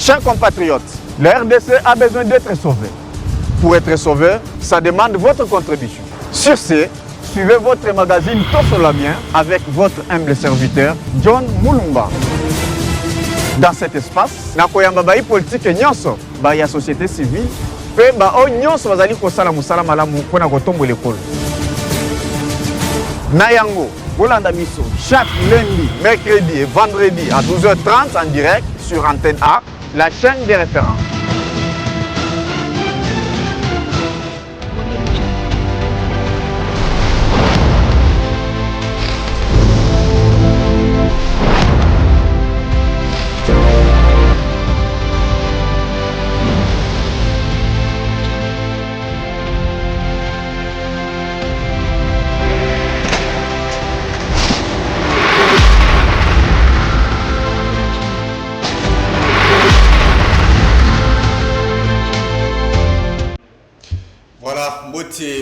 Chers compatriotes, la RDC a besoin d'être sauvée. Pour être sauvé, ça demande votre contribution. Sur ce, suivez votre magazine Tossolamien avec votre humble serviteur, John Moulumba. Dans cet espace, nakoyamba bai politique nyonso, bai ya société civile, pe ba o nyonso bazali kosala musala malamu pona kotombola ekolo. Na yango, bolanda biso chaque lundi, mercredi et vendredi à 12h30 en direct sur Antenne A, la chaîne des références.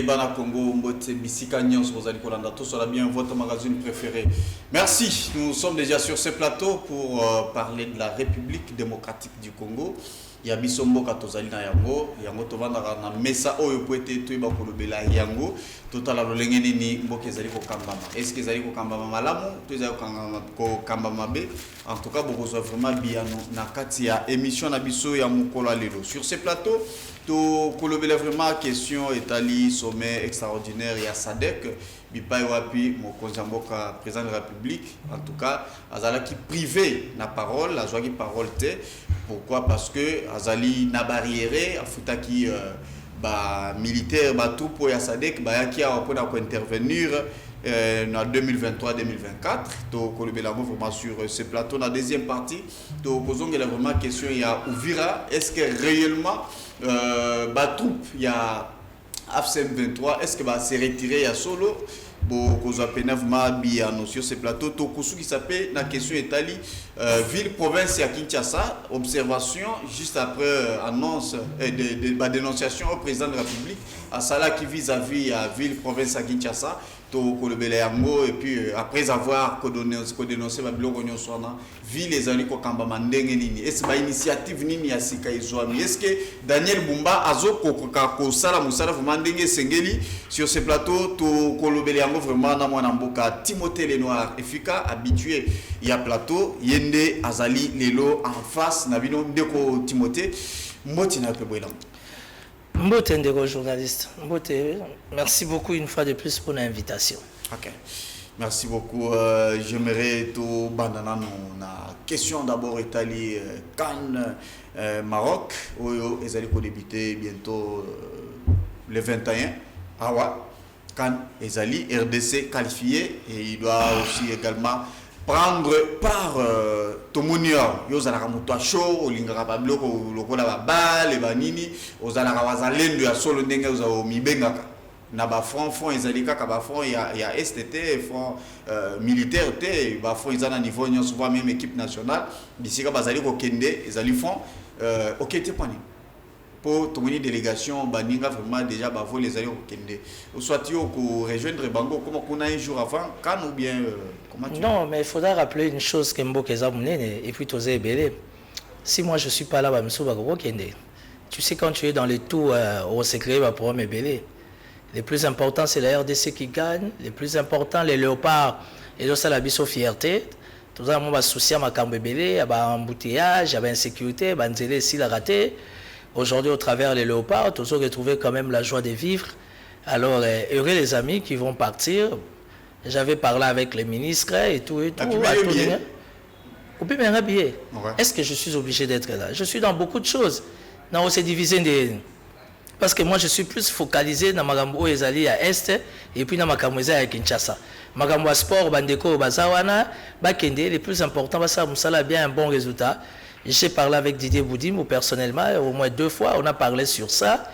Bana Congo, Mbote, Bissika Nyons, Rosali Kolanda, tout cela bien, votre magazine préféré. Merci, nous sommes déjà sur ce plateau pour parler de la République démocratique du Congo. Il y a Bissombo Katozali na Yango, Yango Tovanda na Mesa Oyo Poete Tuiba Kolobela Yango, Total Lolengeni ni Mboke Zali Kambama. Est-ce que Zali Kambama Malamu, Tuiza Kambama B? En tout cas, beaucoup vraiment bien na Katia émission Nabiso ya Mukola Lelo. Sur ce plateau, to kolobela vraiment question Etali sommet extraordinaire ya SADC bipai wapi mokonzi mboka président de la République en tout cas azala qui privé na parole azwa ki parole te. Pourquoi? Parce que azali na barrière afuta ki ba militaire ba troupe ya SADC ba yaki apona ko intervenir en 2023-2024. Donc, on vraiment sur ce plateau. Dans la deuxième partie, donc, il y a vraiment question, il y a Ouvira. Est-ce que réellement, troupe, il y a AFSM 23, est-ce que c'est retiré à solo? Bon, sur ce plateau, Tokusu qui s'appelle la question Italie, ville, province à Kinshasa, observation juste après annonce de dénonciation au président de la République, à Sala qui vis-à-vis à ville, province à Kinshasa. Et puis après avoir dénoncé Babylone Swana, ville les amis ko kamba mandenge nini. Est-ce que initiative nini ya sika izwami? Est-ce que Daniel Bumba azo ko sala musala mandenge sengeli sur ce plateau to kolobele yango vraiment na mwana mboka Timothée Lenoir efika habitué ya plateau yende azali lelo en face na bino ndeko Timothée mboti na pe boilam. Mbote ndeko journaliste. Mbote, merci beaucoup une fois de plus pour l'invitation. Ok. Merci beaucoup. J'aimerais tout bandana na question d'abord Italie Cannes Maroc oyo ezali ko débuter bientôt le 21 awa Cannes ezali RDC qualifié et il doit aussi également prendre par Tomunio, Yozala Moto show, Lingara Pablo, Lokola Babal, Banini, Ozala Wazalendo, ya solo Nenga, Ozo Mibengaka. Naba front ezalika ka ba front ya STT front militaire te ba front ezana niveau nyonso souvent même équipe nationale bisika bazali ko kende ezali front okete pani pour tomoni délégation baninga vraiment déjà ba vol les ali ko kende soit yo ko rejoindre bango comme qu'on a un jour avant quand ou bien comment tu non mais il faudra rappeler une chose que Mbokeza Munene et puis Tozé Belé si moi je suis pas là ba mso ba ko kende tu sais quand tu es dans les tours au secret ba pour me Belé. Les plus importants, c'est la RDC qui gagne. Les plus importants, les léopards. Et là, ça la biso fierté. Tout ça, moi, je souci à ma cambébélé, à ma embouteillage, à ma insécurité, à ma s'il a raté. Aujourd'hui, au travers des léopards, tout ça, retrouvé quand même la joie de vivre. Alors, heureux les amis qui vont partir. J'avais parlé avec les ministres et tout. Est-ce que je suis obligé d'être là? Je suis dans beaucoup de choses. Non, c'est divisé des... Parce que moi, je suis plus focalisé dans Magambo Ezali à Est et puis dans Magambo à Kinshasa. Magambo sport, Bandeko, Bazawana, Bakende, les plus importants, ça a bien un bon résultat. J'ai parlé avec Didier Boudim personnellement, au moins 2 fois, on a parlé sur ça.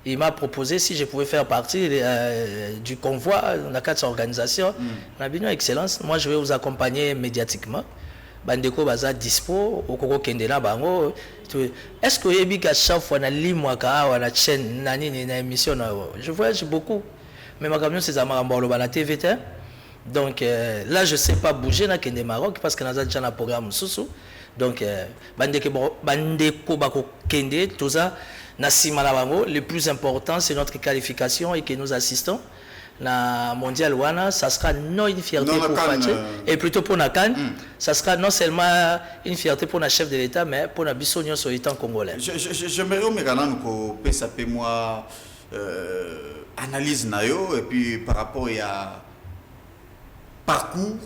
Il m'a proposé si je pouvais faire partie du convoi, on a 4 organisations. On a bien une excellence. Moi, je vais vous accompagner médiatiquement. Bandeko baza dispo okoko kendela bango est-ce que yebika chaque fois na limwaka wa na chaîne na nini na émission je voyage beaucoup mais ma camion c'est Zamaramba lo na TVT donc là je sais pas bouger na kende Maroc parce que na déjà na programme sousou Donc, bandeko bako kende, tout ça, le plus important, c'est notre qualification et que nous assistons. Na mondial wana, ça sera non une fierté pour Fatih et plutôt pour Nakan, ça sera non seulement une fierté pour le chef de l'État, mais pour la Bissonio sur l'État congolais. J'aimerais que ça peut moi analyse nayo et puis par rapport à parcours,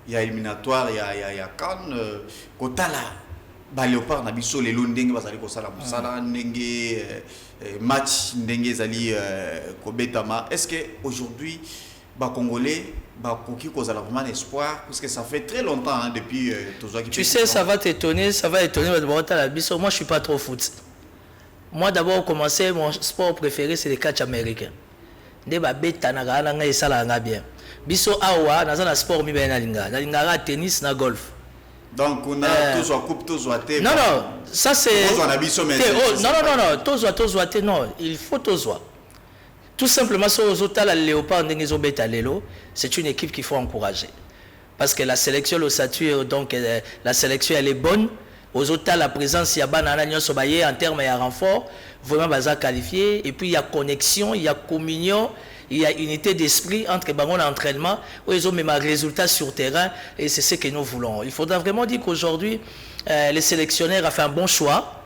il y a éliminatoire, il y a Cannes, Kotala. Léopard na biso les londenge bazali ko sala musala ndenge match ndenge zali kobetama. Est-ce que aujourd'hui ba congolais ba koki kozala vraiment espoir parce que ça fait très longtemps hein, depuis tu sais ça va t'étonner la biso. Moi je suis pas trop foot. Moi d'abord commencé mon sport préféré c'est le catch américain. Nde ba beta na nga nga esala nga bien. Biso awa na za sport mi ben na linga tennis na golf. Donc on a tous en coupe tous ouaté. Non non, ça c'est non, il faut tous. Tout simplement la Léopard c'est une équipe qu'il faut encourager. Parce que la sélection le statut donc la sélection elle est bonne. Aux autres la présence il y a banana sobaye en termes de renfort, vraiment baza qualifié et puis il y a connexion, il y a communion. Il y a unité d'esprit entre les entraînement où ils ont même un résultat sur terrain et c'est ce que nous voulons. Il faudra vraiment dire qu'aujourd'hui, les sélectionneurs ont fait un bon choix,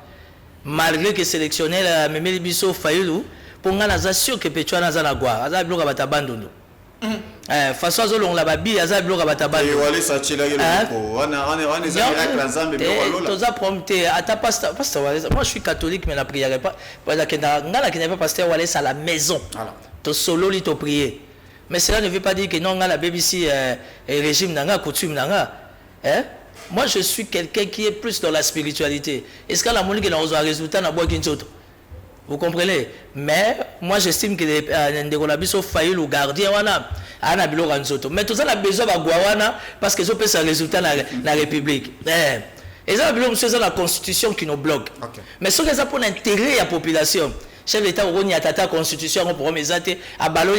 malgré que les sélectionneurs ont mis Bisso Fayulu pour nous assurer que Pétua n'a pas gua, n'a pas abandonné. Façon à on l'a babi, n'a pas abandonné. Moi je suis catholique mais la prière pas. Parce que n'a pas pasteur aller à la maison. Solo li to prier. Mais cela ne veut pas dire que non la BBC régime nanga coutume nanga. Moi je suis quelqu'un qui est plus dans la spiritualité. Est-ce que la monique est dans un résultat na bois kinsoto? Vous comprenez? Mais moi j'estime que les ndekolabiso failli le gardien wana ana bilo kansoto. Mais tout ça la besoin ba gwawana parce que ça peut ça résultat la République. Et ça c'est la constitution qui nous bloque. Okay. Mais ce que ça pour l'intérêt de la population. Chef d'État a attaqué la constitution pour remettre à ballon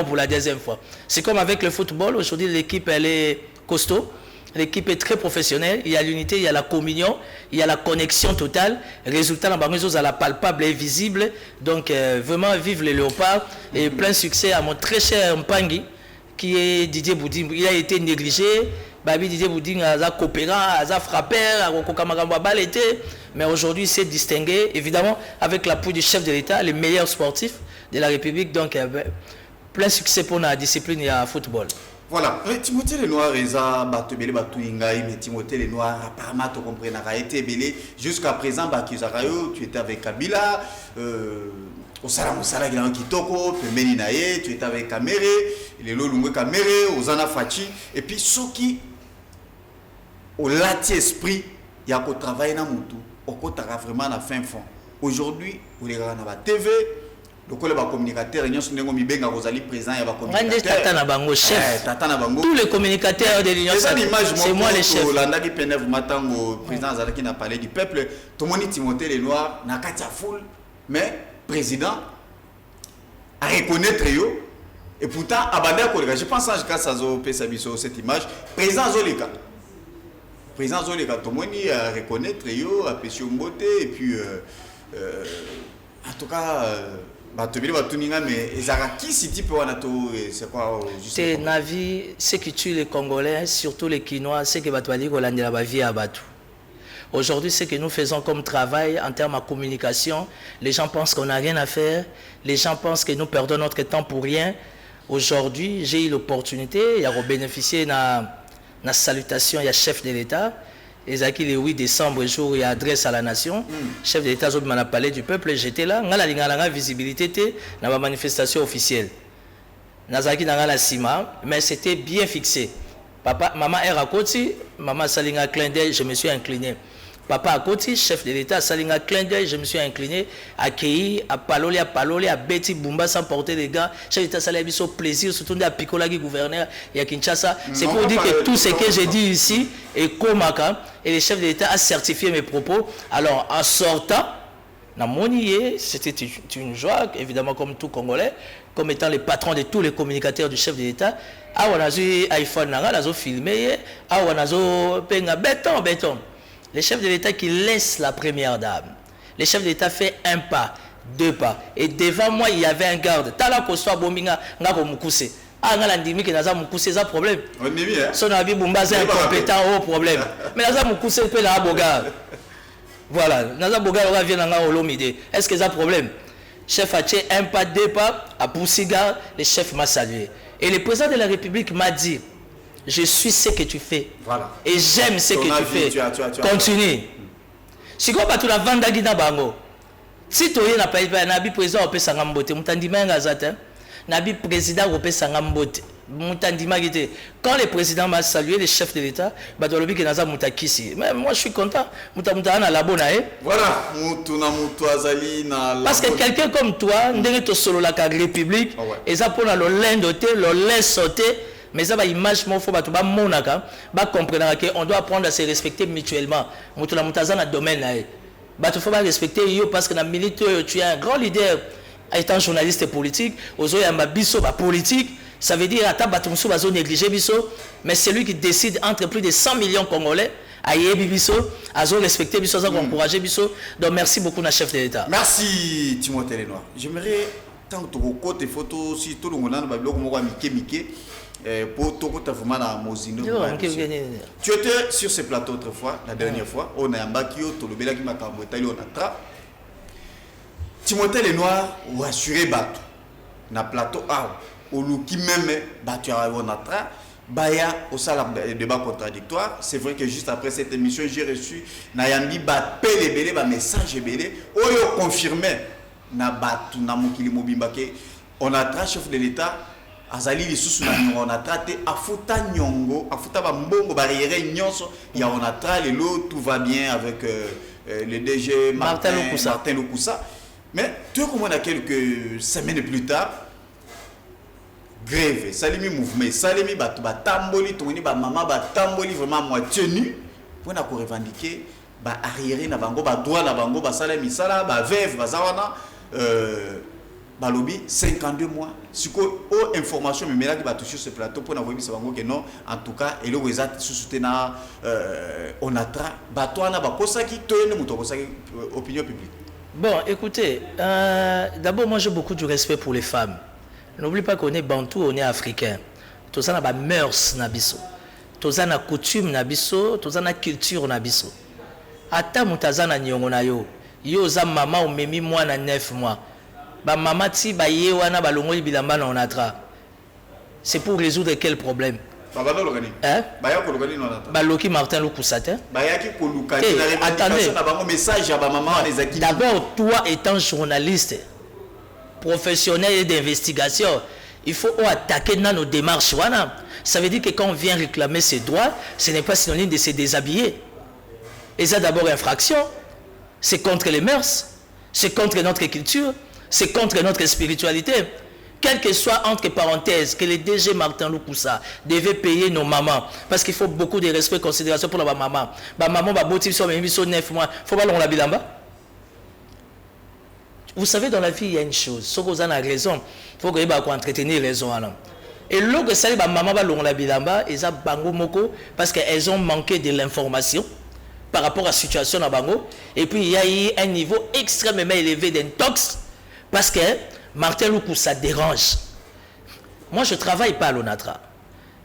pour la deuxième fois. C'est comme avec le football. Aujourd'hui, l'équipe elle est costaud. L'équipe est très professionnelle. Il y a l'unité, il y a la communion, il y a la connexion totale. Résultat, dans la palpable et visible. Donc, vraiment, vive les léopards. Et plein succès à mon très cher Mpangi, qui est Didier Boudin. Il a été négligé. Babi Didier Boudin a coopérant, a frappeur, a balété. Mais aujourd'hui, il s'est distingué, évidemment, avec l'appui du chef de l'État, les meilleurs sportifs de la République. Donc, plein succès pour la discipline et le football. Voilà. Timothée Lenoir, mais Timothée Lenoir, apparemment, tu comprends, a été belé. Jusqu'à présent, tu étais avec Kabila, au Salamosala, Kitoko, Meninaye, tu étais avec Kamere, les Lolungwe Kamere, Ozana Fachi, et puis ceux qui, au lati esprit, il y a qu'au travail dans Moutou. On a vraiment la fin fond. Aujourd'hui, vous les regardez à la TV, le communicateur, ils sont présents, il y a tous les communicateurs de l'Union, c'est moi les chefs. Le président Zalaki n'a parlé du peuple, tout le monde Timothée Lenoir, n'a qu'à foule, mais le président a reconnaître et pourtant, je pense que cette image, président Zolika. Président Zolika, tout le monde a reconnaître apprécié beauté et puis en tout cas c'est quoi c'est Navi, ce qui tue les Congolais, surtout les Quinois, c'est que Batouali Kolandela va vie à Batou. Aujourd'hui, ce que nous faisons comme travail en termes de communication, les gens pensent qu'on n'a rien à faire, les gens pensent que nous perdons notre temps pour rien. Aujourd'hui, j'ai eu l'opportunité de bénéficier de la salutation, il y a chef de l'État. Et le 8 décembre, jour, il y a adresse à la nation. Chef de l'État, m'a parlé du peuple, j'étais là. On a la visibilité dans la manifestation officielle. Nazaki dans la Sima, mais c'était bien fixé. Papa, maman est à côté, maman Salinga clin d'œil, je me suis incliné. Papa à côté, chef de l'État, Salinga clin d'œil, je me suis incliné, accueilli, à Paloli, à Betty Bumba sans porter les gants. Chef d'État, ça a eu son plaisir, surtout à Picolagi, gouverneur, et à Kinshasa. C'est pour dire que tout ce que j'ai dit ici est Komaka, et le chef de l'État a certifié mes propos. Alors, en sortant, c'était une joie, évidemment, comme tout Congolais, comme étant le patron de tous les communicateurs du chef de l'État. Ah, on a eu iPhone, on a filmé, ah, on a eu béton. Les chefs de l'État qui laissent la première dame. Les chefs de l'État fait un pas, deux pas. Et devant moi, il y avait un garde. Tala kosto bominga ngako mukuse. Ah, ngala ndimi ke naza mukuse ça problème. On est bien. Son abi bumba c'est incompétent au problème. Mais naza mukuse pe na boga. Voilà, naza boga on vient nga olomide. Est-ce que ça problème? Chef a fait un pas, deux pas, à Poussiga, le chef m'a salué. Et le président de la République m'a dit, je suis ce que tu fais. Voilà. Et j'aime ce que tu fais. Continue. Si tu as la vente d'Agina Bango, si tu as un président au Pessangambote, Nabi président au Pessangambote. Quand le président m'a salué, le chef de l'État, mais moi je suis content. Voilà. Parce que quelqu'un comme toi, solo la République, et ça pour le lait doté, le lait sauté, mais ça va image faut comprendre qu'on doit apprendre à se respecter mutuellement. Dans domaine il faut respecter parce que dans le militaire tu es un grand leader étant journaliste politique, aux politique. Ça veut dire que négliger biso, mais celui qui décide entre plus de 100 millions de Congolais à respecter biso, à encourager biso. Donc merci beaucoup na chef de l'État. Merci Timothée Lenoir. J'aimerais tant que côté photo si tout le monde a blog moi Mike pour tout côté vraiment na Mozino. Tu étais sur ce plateau autrefois, la dernière fois, on a Mbakio to le belaki makambo etali on atra. Timothée Lenoir ou assuré bateau na plateau A. Au qui même battu à Ronatra, Baya au salam débat contradictoire. C'est vrai que juste après cette émission, j'ai reçu Nayambi Bapele Belé, un message Belé, où il confirmait na batu na mokili mobimba que on a tra chef de l'État, Azali lisusu na on a traité afuta nyongo, afuta bambongo barrière nyonso, ya on a tra lelo tout va bien avec le DG Martin Lokusa. Mais tu vois comment on a quelques semaines plus tard. Grève, salimi mouvement, salimi batamboli, toni ba maman batamboli vraiment moitié nu pour na ko revendiquer ba arrière na bango ba droit na bango ba salami sala ba veuve ba zawana ba lobby 52 mois. Siko o information mais là qui va toucher ce plateau pour na webi sa bango que non en tout cas et le wezat soutenir on atra ba toana ba kosaki toyene muto kosaki opinion publique. Bon, écoutez, d'abord moi j'ai beaucoup de respect pour les femmes. N'oublie pas qu'on est bantou, on est africain. Tous na ba mœurs nabiso. Tous na coutume nabiso, tous na culture nabiso. Ata mutazana nyongo na yo. Yo za mama ou memi mwana 9 mois. Ba mama ti ba ye wana ba longoli bilamba na onatra. C'est pour résoudre quel problème? Baba lokani. Hein? Baya ko lokani na onatra. Ba loki Martin Lokusate. Baya ki ko lokani na revendication na bango message ya ba maman les acquis. D'abord toi étant journaliste professionnel et d'investigation, il faut attaquer dans nos démarches. Voilà. Ça veut dire que quand on vient réclamer ses droits, ce n'est pas synonyme de se déshabiller. Et ça d'abord infraction. C'est contre les mœurs, c'est contre notre culture, c'est contre notre spiritualité. Quel que soit entre parenthèses que le DG Martin Lokusa devait payer nos mamans, parce qu'il faut beaucoup de respect et considération pour la maman. Ma maman va bâtir sur 9 mois. Il faut pas l'on la bilamba. Vous savez, dans la vie, il y a une chose. Si vous avez raison, il faut que vous entretenir raison. Et lorsque ça les maman va l'on la bilamba, ils ont bango moko parce qu'elles ont manqué de l'information par rapport à la situation à bango. Et puis il y a eu un niveau extrêmement élevé d'intox parce que Martin Lokusa dérange. Moi, je ne travaille pas à l'ONATRA,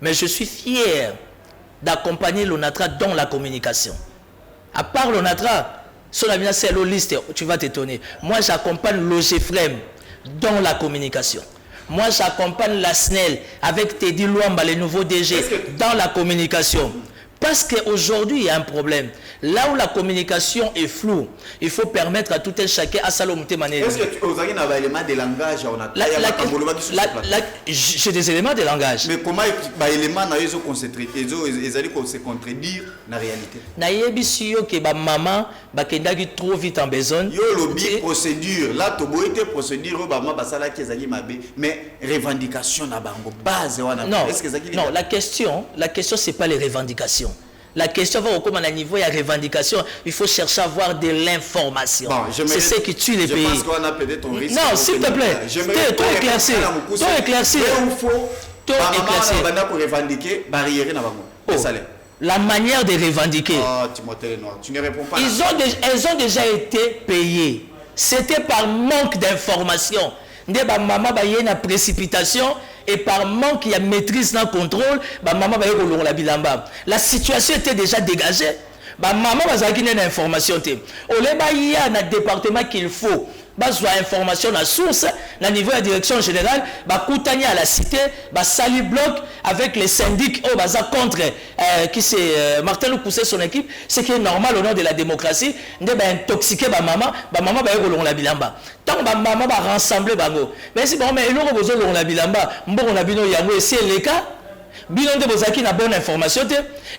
mais je suis fier d'accompagner l'ONATRA dans la communication. À part l'ONATRA, sur la liste, tu vas t'étonner. Moi, j'accompagne l'OGFREM dans la communication. Moi, j'accompagne la SNEL avec Teddy Luamba, le nouveau DG, dans la communication. Parce qu'aujourd'hui, il y a un problème. Là où la communication est floue, il faut permettre à tout un chacun à salomouter manière. Est-ce que vous avez des éléments de langage? J'ai des éléments de langage. Mais comment les éléments se contredire dans la réalité? Naïebisio que ma maman bakendaki trop vite en besoin. Yo lobby procédure. Là, tu as été procédure. Mais revendication na bango base. Non, la question c'est pas les revendications. La question va au niveau de la revendication. Il faut chercher à avoir de l'information. Bon, c'est ce qui tue les pays. Je pense qu'on a peut-être un risque. Non, s'il te plaît. Toi éclairci. Toi éclairci. Toi éclairci. Pour revendiquer barrière na bango. la manière de revendiquer. Ah, Timothée Lenoir, tu ne réponds pas. Elles ont déjà été payées. C'était par manque d'information. Maman a eu une précipitation et par manque de maîtrise dans le contrôle, maman a eu la bilamba. La situation était déjà dégagée. Maman a eu une information. Il y a un département qu'il faut. Besoin d'information à la source, à niveau de la direction générale, Koutani à la cité, Sali Bloc avec les syndics contre qui c'est Martin Loukousset son équipe, ce qui est normal au nom de la démocratie, de intoxiquer maman va y la bilamba. Tant maman va rassembler bango. Mais si bon mais il aura besoin de la bilamba, on a bino yango et c'est le cas. Bilan de Bozaki n'a bonne information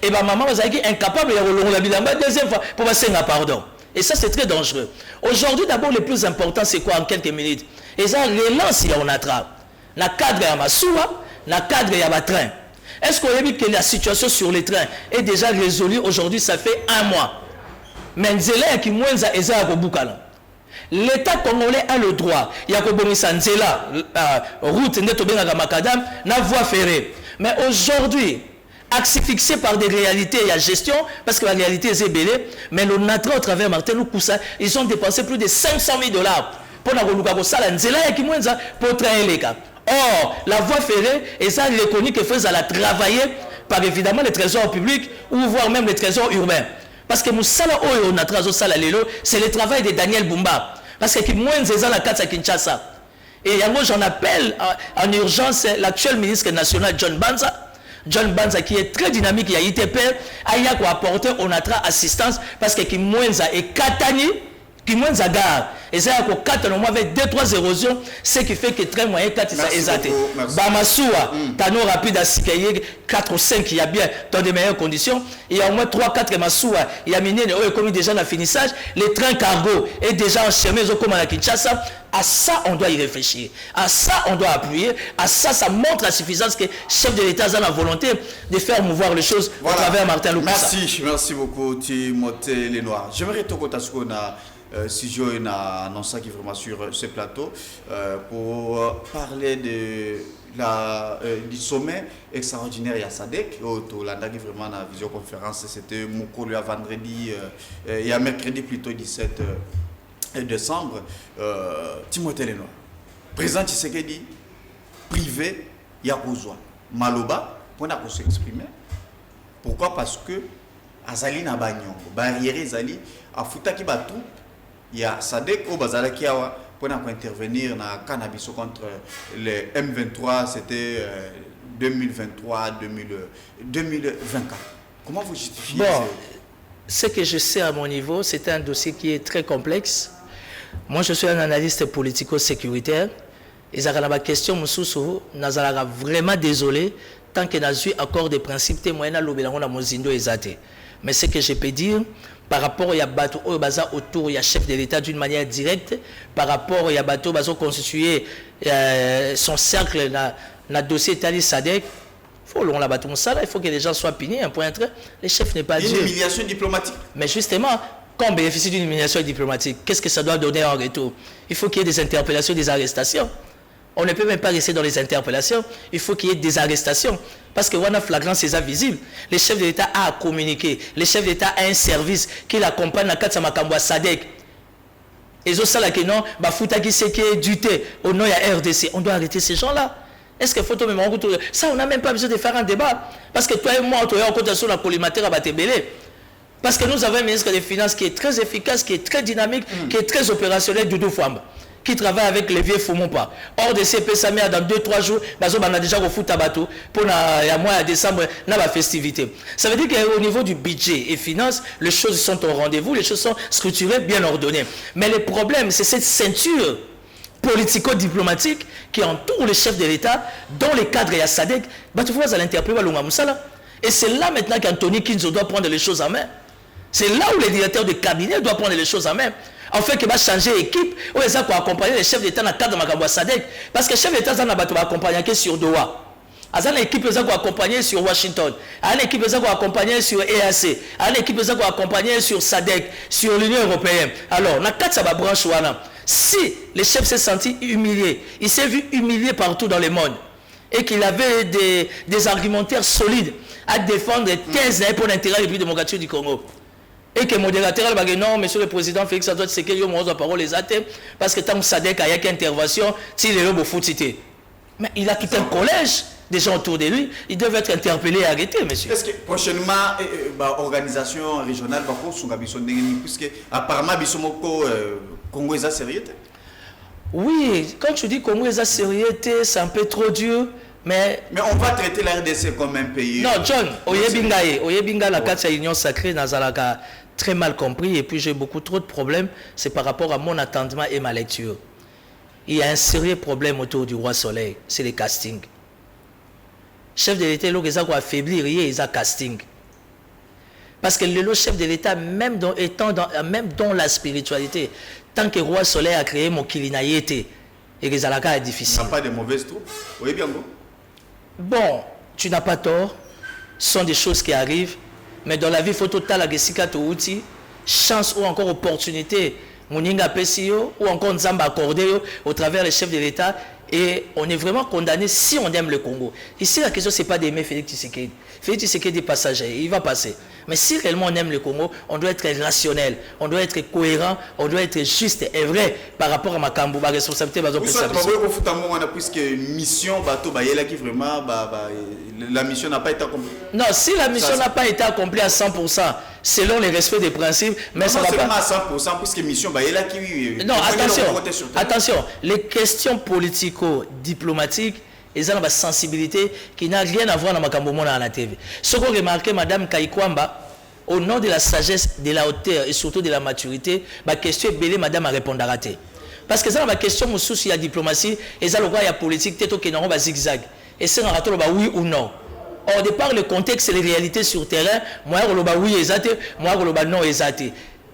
et maman va incapable de la bilamba deuxième fois pour passer un pardon. Et ça, c'est très dangereux. Aujourd'hui, d'abord, le plus important, c'est quoi en quelques minutes? Et ça, relance, on attrape. Dans le cadre, il y a ma soua, dans le cadre, il y a ma train. Est-ce qu'on a vu que la situation sur les trains est déjà résolue? Aujourd'hui, ça fait 1 mois. Mais Nzela qui moins à Boukala. L'État congolais a le droit. Il y a que Nzela, route, Makadam, na voie ferrée. Mais aujourd'hui, axe fixé par des réalités et la gestion, parce que la réalité est ébélée, mais le natra au travers Martin Loukousset, ils ont dépensé plus de 500 000 $. Pour traiter les cas. Or, la voie ferrée, et ça, il est connu que faisait la travailler par évidemment les trésors publics ou voire même les trésors urbains. Parce que Moussala Oyo Natrazo Sala Lelo, c'est le travail de Daniel Bumba. Parce que moins de la carte à Kinshasa. Et j'en appelle en urgence l'actuel ministre national John Banza qui est très dynamique, il y a ITP, il y a apporter ONATRA assistance parce que qui moins et Katani, qui moins à gare. Et ça, il y a 4 mois avec 2-3 érosions, ce qui fait que très moyen 4 ça exaté. Bamasoua, Tano rapide à Sikaye, 4 ou 5 il y a bien dans de meilleures conditions. Il y a au moins 3-4 Masoua, il y a miné, il est commis déjà dans le finissage. Les trains cargo est déjà en chemin, comme à la Kinshasa. À ça, on doit y réfléchir. À ça, on doit appuyer. À ça, ça montre la suffisance que le chef de l'État a la volonté de faire mouvoir les choses à travers Martin Loukousset. Merci beaucoup, Timothée Lenoir. J'aimerais te contacter si je suis annoncé qui vraiment sur ce plateau pour parler du sommet extraordinaire à SADC. L'année vraiment la visioconférence, c'était mon le vendredi et à mercredi plutôt 17 décembre. Timothée Lenoir, président Tshisekedi, privé, Yakouzwa, Maloba, pour s'exprimer. Pourquoi? Parce que Azali na Bagnon, barrière Azali, à Futaki Batou, il y a SADC au Bazalaki pour intervenir dans le cannabis contre les M23, c'était 2023-2024. Comment vous justifiez ce que je sais à mon niveau, c'est un dossier qui est très complexe. Moi, je suis un analyste politico-sécuritaire. Et ça ma question, Moussoussou, Nazara vraiment désolé tant que n'a eu accord de principe témoin à l'obélangon à Mozindo et Zate. Mais ce que je peux dire, par rapport à Yabato autour, il y a chef de l'État d'une manière directe, par rapport à Yabato, Bazo constituer son cercle dans le dossier Tali Sadek, il faut que les gens soient punis, un point entre les chefs n'est pas Dieu. Une humiliation diplomatique. Mais justement, quand on bénéficie d'une humiliation diplomatique, qu'est-ce que ça doit donner en retour? Il faut qu'il y ait des interpellations, des arrestations. On ne peut même pas rester dans les interpellations. Il faut qu'il y ait des arrestations. Parce que on a flagrant, c'est visible. Le chef de l'État a à communiquer. Le chef de l'État a un service qui l'accompagne dans le cadre de Makambo Sadek. Et ça, là, que non, Bafouta qui sait qui est duté au nom de la RDC. On doit arrêter ces gens-là. Est-ce qu'il faut tout même ça, on n'a même pas besoin de faire un débat. Parce que toi et moi, on est en sur la collimateur à Batébélé. Parce que nous avons un ministre des Finances qui est très efficace, qui est très dynamique, qui est très opérationnel, Doudou Fouamba, qui travaille avec les vieux Foumoupa. Hors de CP Samia, dans 2-3 jours, on a déjà refoutu à bateau pour le mois de décembre, dans la festivité. Ça veut dire qu'au niveau du budget et finances, les choses sont au rendez-vous, les choses sont structurées, bien ordonnées. Mais le problème, c'est cette ceinture politico-diplomatique qui entoure les chefs de l'État, dont les cadres et à SADC, tu vois, à l'interpréter à Lungamoussala. Et c'est là maintenant qu'Anthony Kinzo doit prendre les choses en main. C'est là où les directeurs de cabinet doivent prendre les choses en main. En fait, qu'il va changer d'équipe, où ils vont accompagner les chefs d'État dans le cadre de Makambo Sadek. Parce que les chefs d'État va accompagner sur Doha. Il y a une équipe qui va accompagner sur Washington. Il y a une équipe qui va accompagner sur EAC. Il y a une équipe qui va accompagner sur SADC, sur l'Union européenne. Alors, dans le cadre de sa branche, si le chef s'est senti humilié, il s'est vu humilié partout dans le monde. et qu'il avait des argumentaires solides à défendre les thèses pour l'intérêt démocratique du Congo. Et que le modérateur a dit non, monsieur le président Félix Antoine Tshisekedi, il a la parole les athées, parce que tant que Sadek a une intervention, s'il est là, il faut citer. Mais il a quitté un collège, des gens autour de lui, ils doivent être interpellés et arrêtés, monsieur. Est-ce que prochainement, l'organisation régionale va faire son puisque apparemment, Congo est sérieux? Oui, quand tu dis Congo est sérieux, c'est un peu trop dur. Mais on va traiter la RDC comme un pays. Non, John, Oyebinga, la carte de l'Union sacrée, Nazalaka, très mal compris, et puis j'ai beaucoup trop de problèmes, c'est par rapport à mon attendement et ma lecture. Il y a un sérieux problème autour du roi Soleil, c'est les castings. Chef de l'État, il a affaibli, il a casting. Parce que le chef de l'État, même dans la spiritualité, tant que roi Soleil a créé mon Kilinaïté, et que Zalaka est difficile. Il n'y a pas de mauvaises troupes. Oui, bien bon. Bon, tu n'as pas tort. Ce sont des choses qui arrivent. Mais dans la vie, il faut total chance ou encore opportunité. Mouninga Pessio ou encore Nzamba accordé au travers des chefs de l'État. Et on est vraiment condamné si on aime le Congo. Ici, la question, ce n'est pas d'aimer Félix Tshisekedi. Félix Tshisekedi est passager, il va passer. Mais si réellement on aime le Congo, on doit être rationnel, on doit être cohérent, on doit être juste et vrai par rapport à ma Kambu, ma responsabilité. Puisque mission, vraiment, la mission n'a pas été accomplie. Non, si la mission n'a pas été accomplie à 100%, selon les respects des principes, mais ça va pas. À 100%, puisque mission, non, attention, les questions politico-diplomatiques, ils ont une sensibilité qui n'a rien à voir avec la TV. Ce qu'on remarque, Madame Kaikwamba, au nom de la sagesse, de la hauteur et surtout de la maturité, ma question est belle, Madame a répondu à rater. Parce que ça, ma question, il y a diplomatie, et ça, il y a politique, peut-être qu'il y a un zigzag. Et c'est un raton, oui ou non. Or, au départ, le contexte et les réalités sur le terrain, moi, je dis oui, exact, moi, je dis non, exact.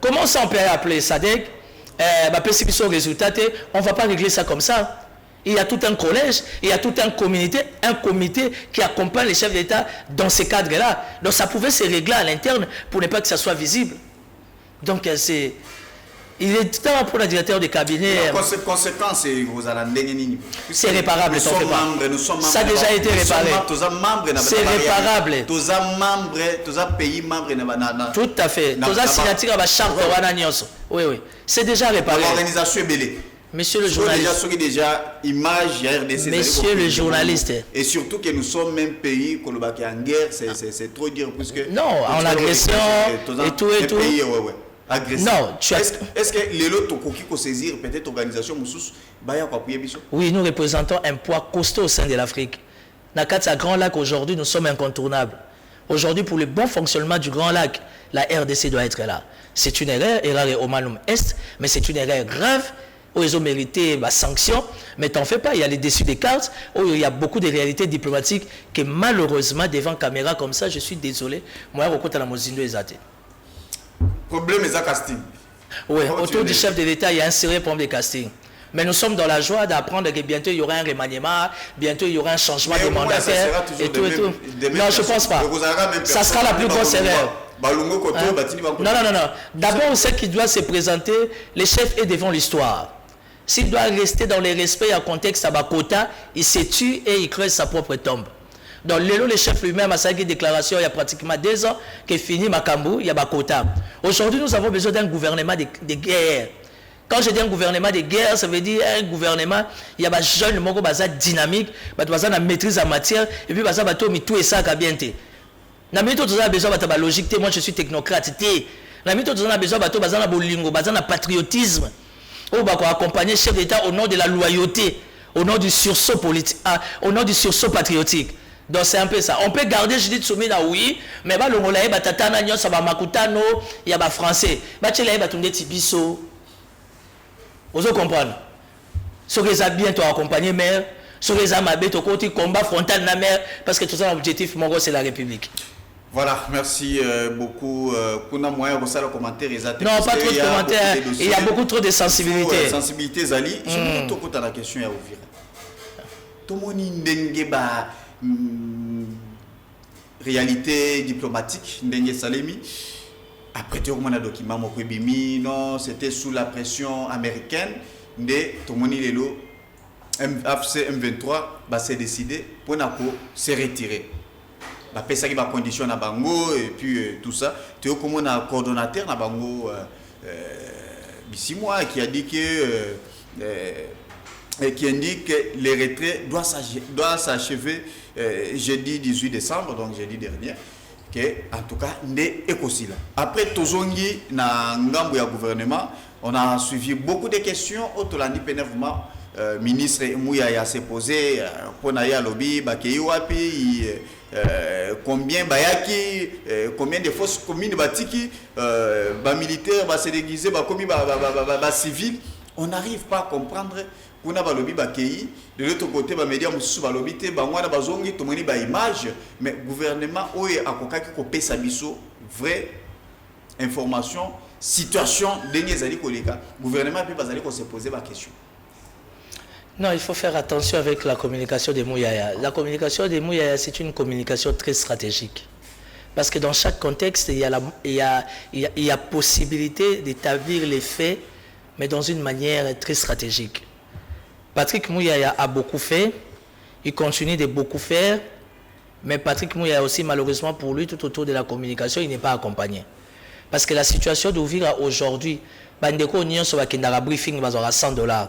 Comment ça, on peut appeler SADC? Résultat, on ne va pas régler ça comme ça. Il y a tout un collège, il y a tout un comité qui accompagne les chefs d'État dans ces cadres-là. Donc ça pouvait se régler à l'interne pour ne pas que ça soit visible. Donc il est temps pour le directeur de cabinet. Les conséquences, c'est réparable. Ça a déjà été réparé. C'est réparable. Tous les pays membres. Tout à fait. Tous les signataires de la charte. Oui. C'est déjà réparé. L'organisation est belle. Monsieur le journaliste. Monsieur le journaliste. Et surtout que nous sommes même pays qui est en guerre, c'est trop dire. Non, en agression et tout. Non, est-ce que les autres qui saisir peut-être organisation Oui, nous représentons un poids costaud au sein de l'Afrique. Dans le Grand Lac, aujourd'hui, nous sommes incontournables. Aujourd'hui, pour le bon fonctionnement du Grand Lac, la RDC doit être là. C'est une erreur au Malum Est, mais c'est une erreur grave. Où ils ont mérité la sanction, mais t'en fais pas, il y a les dessus des cartes, où il y a beaucoup de réalités diplomatiques que malheureusement, devant caméra comme ça, je suis désolé, moi, je rencontre la Mozindo Ezate. Problème est à casting. Oui, autour du chef de l'État, il y a un sérieux problème de casting. Mais nous sommes dans la joie d'apprendre que bientôt il y aura un remaniement, bientôt il y aura un changement de mandataire, et tout. Non, je ne pense pas. Ça sera la plus grosse erreur. Non. D'abord, ce qui doit se présenter, le chef est devant l'histoire. S'il doit rester dans les respects et en contexte à Bakota, il se tue et il creuse sa propre tombe. Donc, le chef lui-même a sa déclaration il y a pratiquement 2 ans qu'il finit Makambu, il y a Bakota. Aujourd'hui, nous avons besoin d'un gouvernement de guerre. Quand je dis un gouvernement de guerre, ça veut dire un gouvernement, il y a des jeunes qui dynamiques, qui ont maîtrise en matière, et puis qui ont tout et ça qui a bien été. Nous avons besoin de la logique, moi je suis technocrate. Nous avons besoin de la patriotisme. On va accompagner le chef d'État au nom de la loyauté, au nom du sursaut politique, au nom du sursaut patriotique. Donc c'est un peu ça. On peut garder Judith Soumina, oui, mais le Molaï, Tatana, ça va Makutano, il y a des Français. Il y a des Tibiso. Vous comprenez? Ce que ça bien accompagner maire, ce que ça m'a bien côté combat frontal de la mer, parce que tout ça, l'objectif, c'est la République. Voilà, merci beaucoup. Kuna moyen de le commentaire. Non, pas trop de commentaires. Il y a beaucoup trop de sensibilité. Sensibilité, Zali. Je me dis que la question est à ouvrir. Tout le monde a réalité diplomatique, Ndenge Salemi. Après, tout le monde a document non, c'était sous la pression américaine. Tout le monde est là. AFC M23 s'est décidé pour se retirer. La PESA qui va conditionner à Bango et puis tout ça. Tu es comme un coordonnateur à Bango Bissimois qui a dit qui indique que les retraits doivent s'achever jeudi 18 décembre, donc jeudi dernier. En tout cas, n'est écosila. Après Tozongi, na ngambo ya gouvernement, on a suivi beaucoup de questions. Otolandi Pénévement, ministre Mouyaya s'est posé pour Naya Lobby, Bakei Wapi, combien Bayaki, combien de fausses communes Batiki, militaires, se déguiser, civils. On n'arrive pas à comprendre. Kuna balobi bakei de l'autre côté ba média mususu balobi te bangwana bazongi tomoni ba image mais gouvernement oye akokaki ko pesa biso vraie information situation denye zali koleka gouvernement peut bazali ko se poser ba question. Non, il faut faire attention avec la communication de Mouyaya. La communication de Mouyaya, c'est une communication très stratégique. Parce que dans chaque contexte, il y a possibilité d'établir les faits, mais dans une manière très stratégique. Patrick Mouyaya a beaucoup fait, il continue de beaucoup faire, mais Patrick Mouyaya aussi, malheureusement pour lui, tout autour de la communication, il n'est pas accompagné. Parce que la situation d'Ouvira aujourd'hui, Bandeko Nyon sur la briefing, va avoir $100.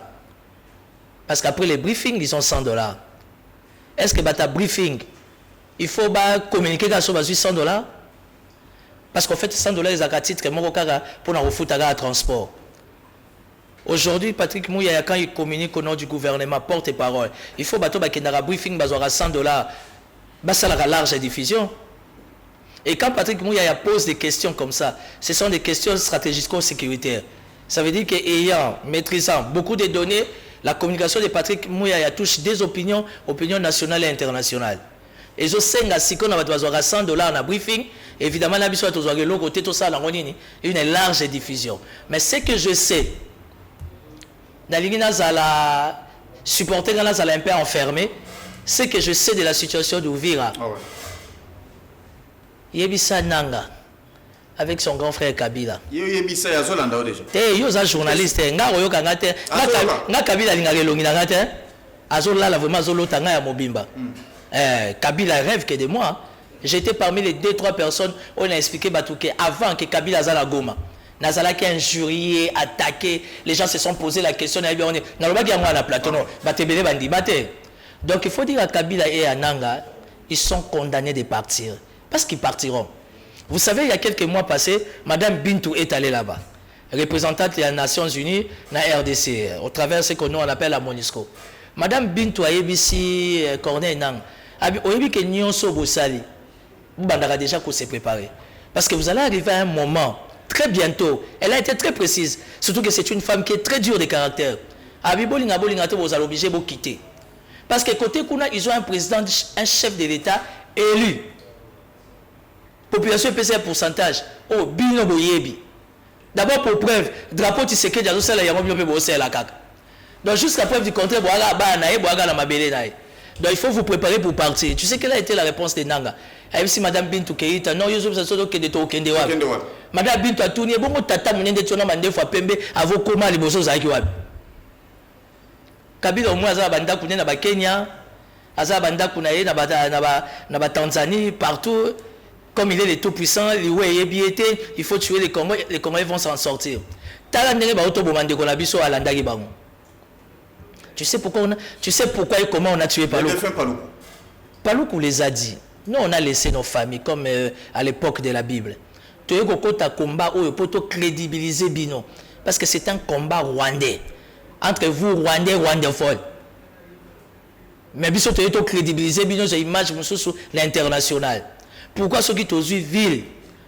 Parce qu'après les briefings, ils ont $100. Est-ce que ta briefing, il faut communiquer sur $100? Parce qu'en fait, $100, ils ont un titre pour nous refouler à transport. Aujourd'hui, Patrick Mouyaya, quand il communique au nom du gouvernement, porte-parole, il faut qu'il y ait un briefing à $100, ça a la large diffusion. Et quand Patrick Mouyaya pose des questions comme ça, ce sont des questions stratégico-sécuritaires. Ça veut dire qu'ayant, maîtrisant beaucoup de données, la communication de Patrick Mouyaya touche des opinions nationales et internationales. Et je sais que si on a $100 en briefing, évidemment, on a une large diffusion. Mais ce que je sais, supporter un peu enfermé, c'est que je sais de la situation d'Ouvira. Yebisa Nanga, avec son grand frère Kabila. Yebisa Yazolanda déjà. Il y a un journaliste, Kabila Azola vraiment Zolotanga ya Mobimba. Kabila rêve que de moi. J'étais parmi les 2-3 personnes où on a expliqué avant que Kabila Zala Goma. Nazala qui a injurié, attaqué, les gens se sont posé la question. Donc il faut dire à Kabila et à Nanga, ils sont condamnés de partir. Parce qu'ils partiront. Vous savez, il y a quelques mois passés, Madame Bintou est allée là-bas, représentante des Nations Unies, na RDC, au travers de ce qu'on appelle la MONUSCO. Madame Bintou a ici Corneille Nang. Au début que Nyonso Bossali, vous bandera déjà qu'on s'est préparé. Parce que vous allez arriver à un moment, très bientôt, elle a été très précise, surtout que c'est une femme qui est très dure de caractère. Vous allez obligé de quitter. Parce que côté Kuna, ils ont un président, un chef de l'État élu. Population PC pourcentage. Oh, bino boyebi. D'abord pour preuve, drapeau Tshisekedi a aussi la yamobi bossé la kaka. Donc jusqu'à preuve du contraire, donc il faut vous préparer pour partir. Tu sais quelle a été la réponse de Nanga? Elle dit Madame Bintou Keita, non, Youssouf Sassolo Kedeto Kendewa. Madame Bintou a tourné, bon, tata munende tona mande fois pembe, avo koma liboso zaki wapi. Kabila au moins aza banda kune na ba Kenya, aza banda kunaye na ba Tanzanie, partout. Comme il est le tout puissant, il faut tuer les Congolais vont s'en sortir. Tu sais pourquoi et comment on a tué Paloukou? Paloukou les a dit. Nous, on a laissé nos familles, comme à l'époque de la Bible. Tu as un combat où il faut crédibiliser Bino. Parce que c'est un combat rwandais. Entre vous, Rwandais, Rwandais. Mais Bino, tu as crédibiliser Bino, j'ai image sur l'international. Pourquoi ceux qui t'ont vu ville,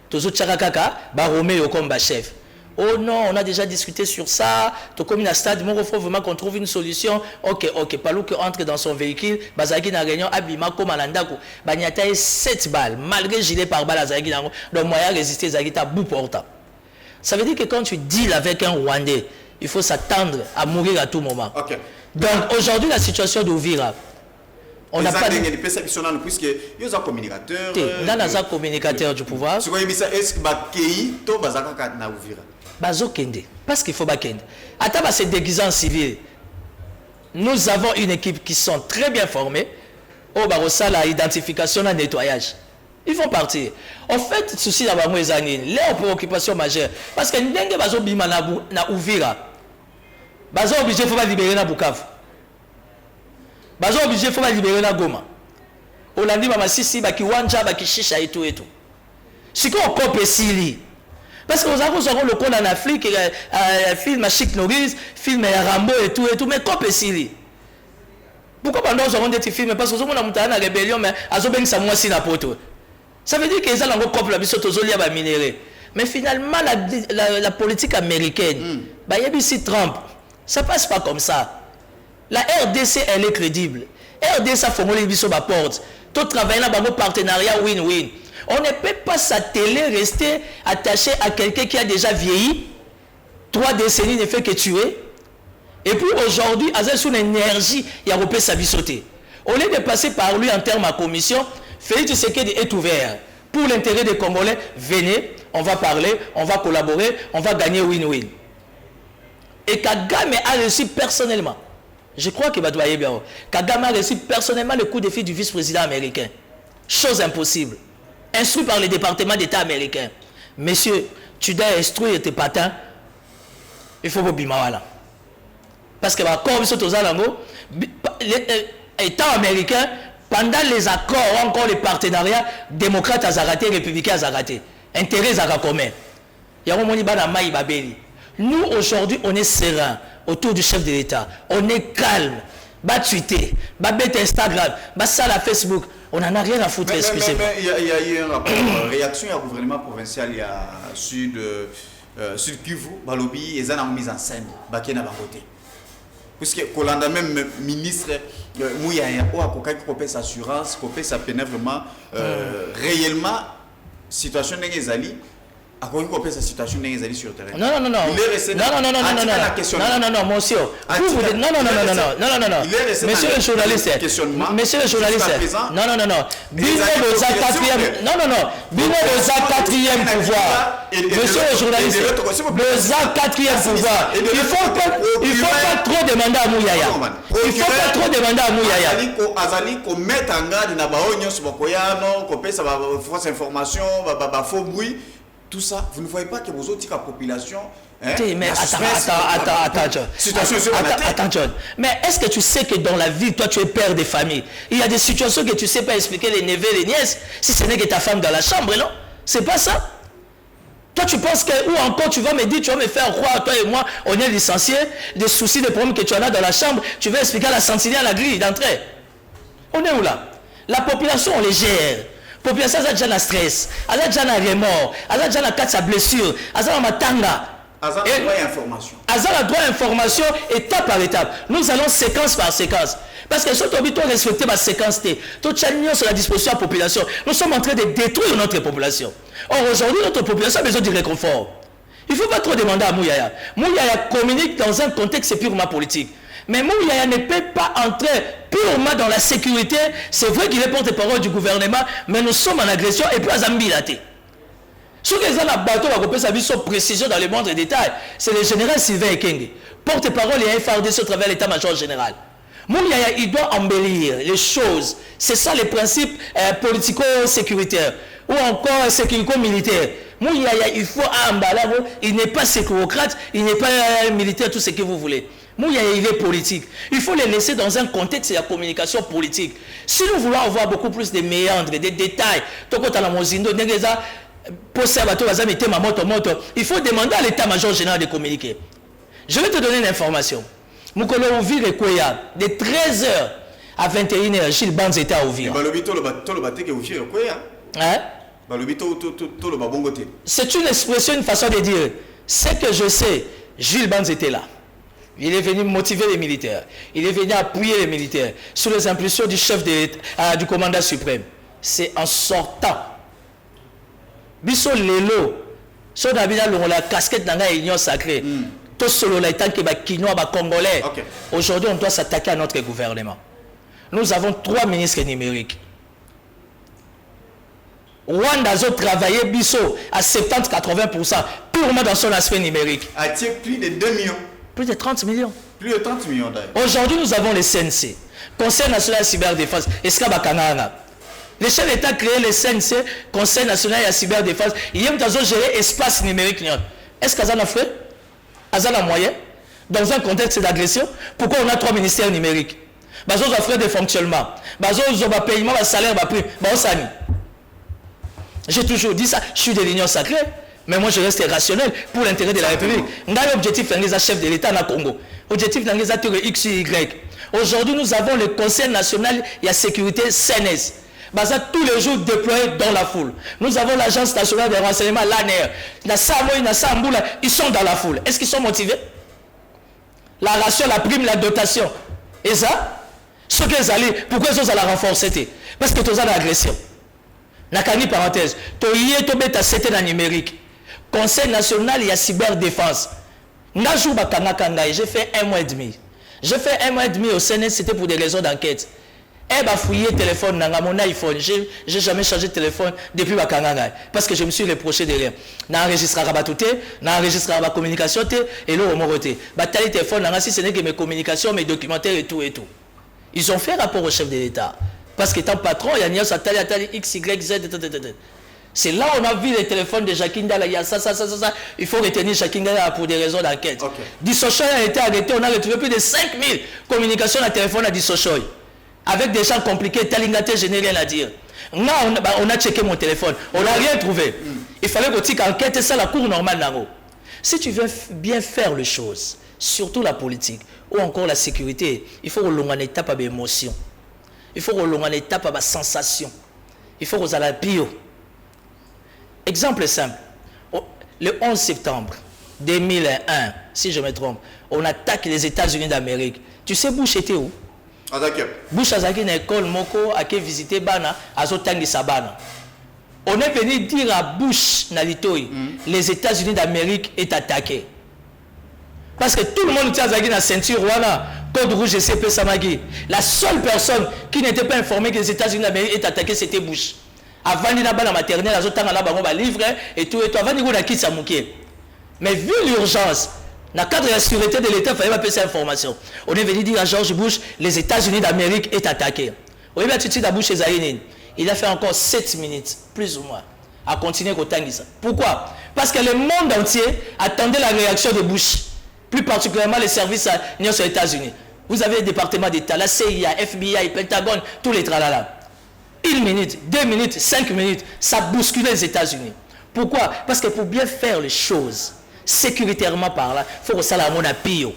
t'ont vu Tcharakaka, Roméo comme chef? Oh non, on a déjà discuté sur ça. Tout comme un stade, il faut vraiment qu'on trouve une solution. Ok, Paloukou entre dans son véhicule, Bazaki na réunion, Abima comme Alandako, Banyataye 7 balles, malgré gilet par balle à Zaki Nango, donc moyen résister Zaki à bout portant. Ça veut dire que quand tu deals avec un Rwandais, il faut s'attendre à mourir à tout moment. Okay. Donc aujourd'hui, la situation d'Ouvira, on n'a pas de... puisque il y a un communicateur. Il y a un communicateur du pouvoir. Est-ce que Bakei to bazaka na Ouvira? Bazokende. Parce qu'il faut bakende. Attends, c'est déguisé en civil. nous avons une équipe qui sont très bien formées. Au Barossa, la identification, le nettoyage. Ils vont partir. En fait, souci d'avoir les années, leur préoccupation majeure. Parce que nous avons bima na Uvira. Nous sommes obligés de libérer na Bukavu. Nous sommes obligés de libérer na Goma. Olandi mama sisi baki wanja baki shisha et tout et tout. Ce qu'on coupe Sili. Parce que nous avons le compte en Afrique, film Chic Norris, film Rambo et tout, mais coupe Sili. Pourquoi pendant nous avons des films? Parce que nous avons une rébellion, mais nous avons une poto. Ça veut dire que les gens ont couple la biso tozolia ba minéré. Mais finalement la politique américaine, bah y a ici Trump. Ça passe pas comme ça. La RDC elle est crédible. RDC ça formule biso ba porte. Tout travailler dans un partenariat win-win. On ne peut pas s'atteler, rester attaché à quelqu'un qui a déjà vieilli. 3 décennies ne fait que tuer. Et puis aujourd'hui, avec son énergie, il y a repris sa vie sautée. Au lieu de passer par lui en termes à commission, Félix Tshisekedi est ouvert. Pour l'intérêt des Congolais, venez, on va parler, on va collaborer, on va gagner win-win. Et Kagame a réussi personnellement. Je crois que Kagame a reçu personnellement le coup de fil du vice-président américain. Chose impossible. Instruit par le département d'État américain. Monsieur, tu dois instruire tes patins. Il faut que Bimawala. Parce que l'État américain, pendant les accords, encore les partenariats, démocrates à raté, républicains à raté. Intérêts à commun. Nous, aujourd'hui, on est serein autour du chef de l'État. On est calme. Bah Twitter, bah bête Instagram, bah ça la Facebook. On n'en a rien à foutre, excusez-moi. Mais il y a eu un rapport, réaction au gouvernement provincial, il y a Sud Kivu, Balobi, et ça a mis en scène, Bakena Bangote. Puisque Kolanda même ministre, Mouyaya, ou à Kopes assurance, Kopes ça pénètre vraiment, réellement, situation d'Engezali. À quoi on peut sa situation n'est sur le terrain? Non, non, non, non. Il est resté non, non, non, non, non, non, non, non, non, monsieur. Non, non, non, non, non, non, non, non. Monsieur le journaliste. Monsieur le journaliste. Non, non, non, non. Bino Boza quatrième. Non, non, non. Bino Boza quatrième pouvoir. Monsieur le journaliste. Boza quatrième pouvoir. Il faut pas trop demander à Mouyaya. Il faut pas trop demander à Mouyaya. Azali ko mettre en garde na baonyo sobokoyano, ko pesa ba fausse information, ba faux bruit. Tout ça, vous ne voyez pas que vos autres populations. Hein, mais attends, John. Mais est-ce que tu sais que dans la vie, toi, tu es père de famille? Il y a des situations que tu ne sais pas expliquer les neveux, les nièces, si ce n'est que ta femme dans la chambre, non? C'est pas ça? Toi, tu penses que, ou encore, tu vas me dire, tu vas me faire croire, toi et moi, on est licenciés, des soucis, des problèmes que tu en as dans la chambre, tu vas expliquer à la sentinelle à la grille d'entrée. On est où là? La population, on les gère. La population a déjà un stress, elle a déjà un remords, elle a déjà sa blessure, elle a matanga. Elle a droit à information étape par étape. Nous allons séquence par séquence. Parce que si tu as respecté ma séquence, tu as sur la disposition de la population. Nous sommes en train de détruire notre population. Or, aujourd'hui, notre population a besoin du réconfort. Il ne faut pas trop demander à Mouyaya. Mouyaya communique dans un contexte purement politique. Mais Mouyaya ne peut pas entrer purement dans la sécurité. C'est vrai qu'il est porte-parole du gouvernement, mais nous sommes en agression et puis à Zambilaté. Ce que les gens bateau va couper sa vie sur précision dans les moindres détails, c'est le général Sylvain Ekenge, porte-parole et FARDC au travers de l'état-major général. Mouyaya, il doit embellir les choses. C'est ça les principes politico-sécuritaires ou encore sécurito-militaires. Mouyaya, il faut emballer, il n'est pas sécurocrate, il n'est pas militaire, tout ce que vous voulez. Mouyaya, il est politique. Il faut les laisser dans un contexte de la communication politique. Si nous voulons avoir beaucoup plus de méandres, des détails, il faut demander à l'état-major général de communiquer. Je vais te donner une information. Moukolo Ouvir et Kouya, de 13h à 21h, Gilles Banz était à Ouvir. C'est une expression, une façon de dire. Ce que je sais, Gilles Banz était là. Il est venu motiver les militaires. Il est venu appuyer les militaires sous les impulsions du chef du commandant suprême. C'est en sortant. Biso Lelo, so Dabina la casquette dans la union sacrée. Tout solo la tant que Kinois, Congolais. Aujourd'hui, on doit s'attaquer à notre gouvernement. Nous avons 3 ministres numériques. Rwanda a travaillé Biso à 70-80% purement dans son aspect numérique. A plus de 2 millions. Plus de 30 millions. Plus de 30 millions d'ailleurs. Aujourd'hui, nous avons le CNC, Conseil national de cyberdéfense. Est-ce qu'il y a le chef d'État a créé le CNC, Conseil national de cyberdéfense. Il y a gérer l'espace numérique. Est-ce qu'il y a un frais? Il y a un moyen? Dans un contexte d'agression, pourquoi on a 3 ministères numériques? Il y a un frais de fonctionnement. Il y a un paiement, un salaire, un prix. J'ai toujours dit ça. Je suis de l'Union sacrée. Mais moi, je reste rationnel pour l'intérêt de la République. Nous avons l'objectif de chef de l'État dans le Congo. L'objectif de X, Y. Aujourd'hui, nous avons le Conseil national de la sécurité CNS. Tous les jours déployés dans la foule. Nous avons l'Agence nationale de renseignement, l'ANR. Ils sont dans la foule. Est-ce qu'ils sont motivés? La ration, la prime, la dotation. Et ça, ce qu'ils allaient, pourquoi ils ont la renforcer? Parce que tu as l'agression. Nakani parenthèse. Tu as numérique. Conseil national, il y a cyberdéfense. J'ai fait 1 mois et demi. J'ai fait 1 mois et demi au CNS, c'était pour des raisons d'enquête. Elle m'a fouillé le téléphone dans mon iPhone. Je n'ai jamais changé de téléphone depuis ma Kananga. Parce que je me suis reproché de rien. Je n'ai enregistré ma enregistré ma communication et là, on m'a dit téléphone, si ce n'est que mes communications, mes documentaires et tout et tout. Ils ont fait rapport au chef de l'État. Parce qu'étant patron, il y a une X, Y, Z, c'est là où on a vu les téléphones de Jacques Ndala. Il y a ça. Il faut retenir Jacques Ndala pour des raisons d'enquête. Okay. Dissochoy a été arrêté. On a retrouvé plus de 5000 communications dans le téléphone à Dissochoy. Avec des gens compliqués, Talingate, je n'ai rien à dire. Là, on a checké mon téléphone. On n'a rien trouvé. Il fallait que tu enquêtes ça la cour normale. Si tu veux bien faire les choses, surtout la politique ou encore la sécurité, il faut qu'on ait une étape à l'émotion. Il faut qu'on ait une étape à la sensation. Il faut qu'on ait la bio. Exemple simple, le 11 septembre 2001, si je me trompe, on attaque les États-Unis d'Amérique. Tu sais Bush était où? Bush a été dans l'école Moko, a visité Bana, a zotangi Sabana. On est venu dire à Bush, les États-Unis d'Amérique est attaqué. Parce que tout le monde était dans la ceinture, Code rouge et CP Samagi. La seule personne qui n'était pas informée que les États-Unis d'Amérique est attaqué, c'était Bush. Avant de la maternelle, livre et tout, avant de quitter Samouké. Mais vu l'urgence, dans le cadre de la sécurité de l'État, il fallait passer cette information. On est venu dire à George Bush, les États-Unis d'Amérique est attaqué. On est venu à Bush et Zahine. Il a fait encore 7 minutes, plus ou moins, à continuer à Tangi ça. Pourquoi? Parce que le monde entier attendait la réaction de Bush, plus particulièrement les services aux États-Unis. Vous avez le département d'État, la CIA, FBI, Pentagone, tous les tralala. 1 minute, 2 minutes, 5 minutes, ça bouscule les États-Unis. Pourquoi? Parce que pour bien faire les choses, sécuritairement par là, il faut que ça la monnaie pio.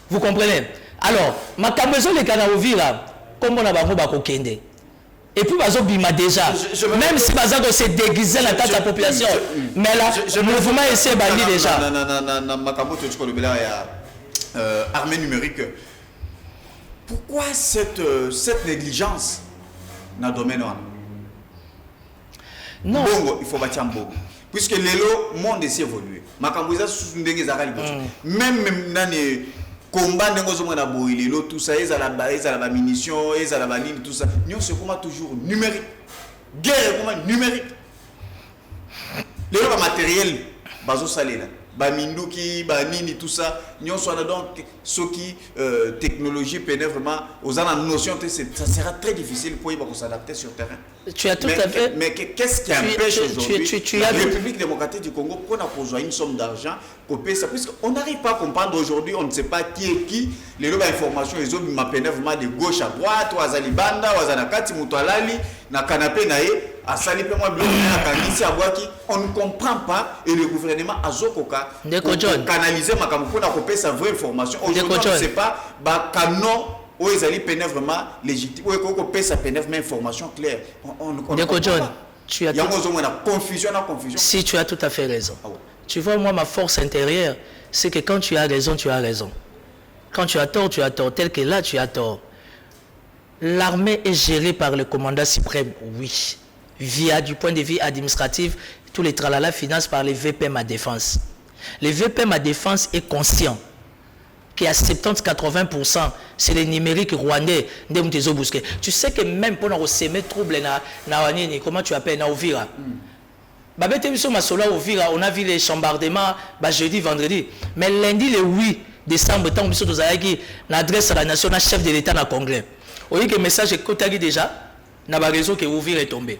Vous comprenez? Alors, ma maison les Kanaovira, comme on a beaucoup kende. Et puis, bima déjà, même si Bazako s'est déguisé dans la population, mais là, le mouvement est banni déjà. Armée numérique. Pourquoi cette négligence? Dans le domaine non. Bongo, il faut bâtir un bongo. Puisque le monde s'est évolué. Même dans les combats, tout ça, ils ont la munitions, ils ont la ligne, tout ça. Nous, c'est comment toujours numérique. Guerre, comment numérique. Le matériel, bazo salé là. Baminduki, banini, tout ça, nous sommes donc ce qui technologie pénètre vraiment aux notions, ça sera très difficile pour s'adapter sur le terrain. Tu as tout à fait. Mais qu'est-ce qui empêche aujourd'hui la République démocratique du Congo pour avoir une somme d'argent pour payer ça? Puisqu'on n'arrive pas à comprendre aujourd'hui, on ne sait pas qui est qui, les informations, les hommes m'appellent vraiment de gauche à droite, ou à Zalibanda, ou à Zanakati, Moutoualali, na canapé nae, à Salipé, moi, on ne comprend pas et le gouvernement a Zokoka pour canaliser ma campagne pour payer sa vraie information. Aujourd'hui, on ne sait pas, canon. Où ils allaient pénétrer vraiment légitime, où ils peuvent ça pénétrer mais information claire. On ne comprend pas. Tu as il y a une confusion. Si tu as tout à fait raison. Ah ouais. Tu vois, moi, ma force intérieure, c'est que quand tu as raison, tu as raison. Quand tu as tort, tu as tort. Tel que là, tu as tort. L'armée est gérée par le commandant suprême, oui. Via, du point de vue administratif, tous les tralala financent par les VPM à défense. Le VPM à défense est conscient qui à 70-80%, c'est les numériques rwandais. Tu sais que même pour nous semer trouble, comment tu appelles, na Uvira. On a vu les chambardements jeudi, vendredi. Mais lundi, le 8, décembre, tant que nous avons l'adresse à la nation, le chef de l'État dans le Congrès. Vous voyez que le message est déjà, dans le réseau que ouvrir est tombé.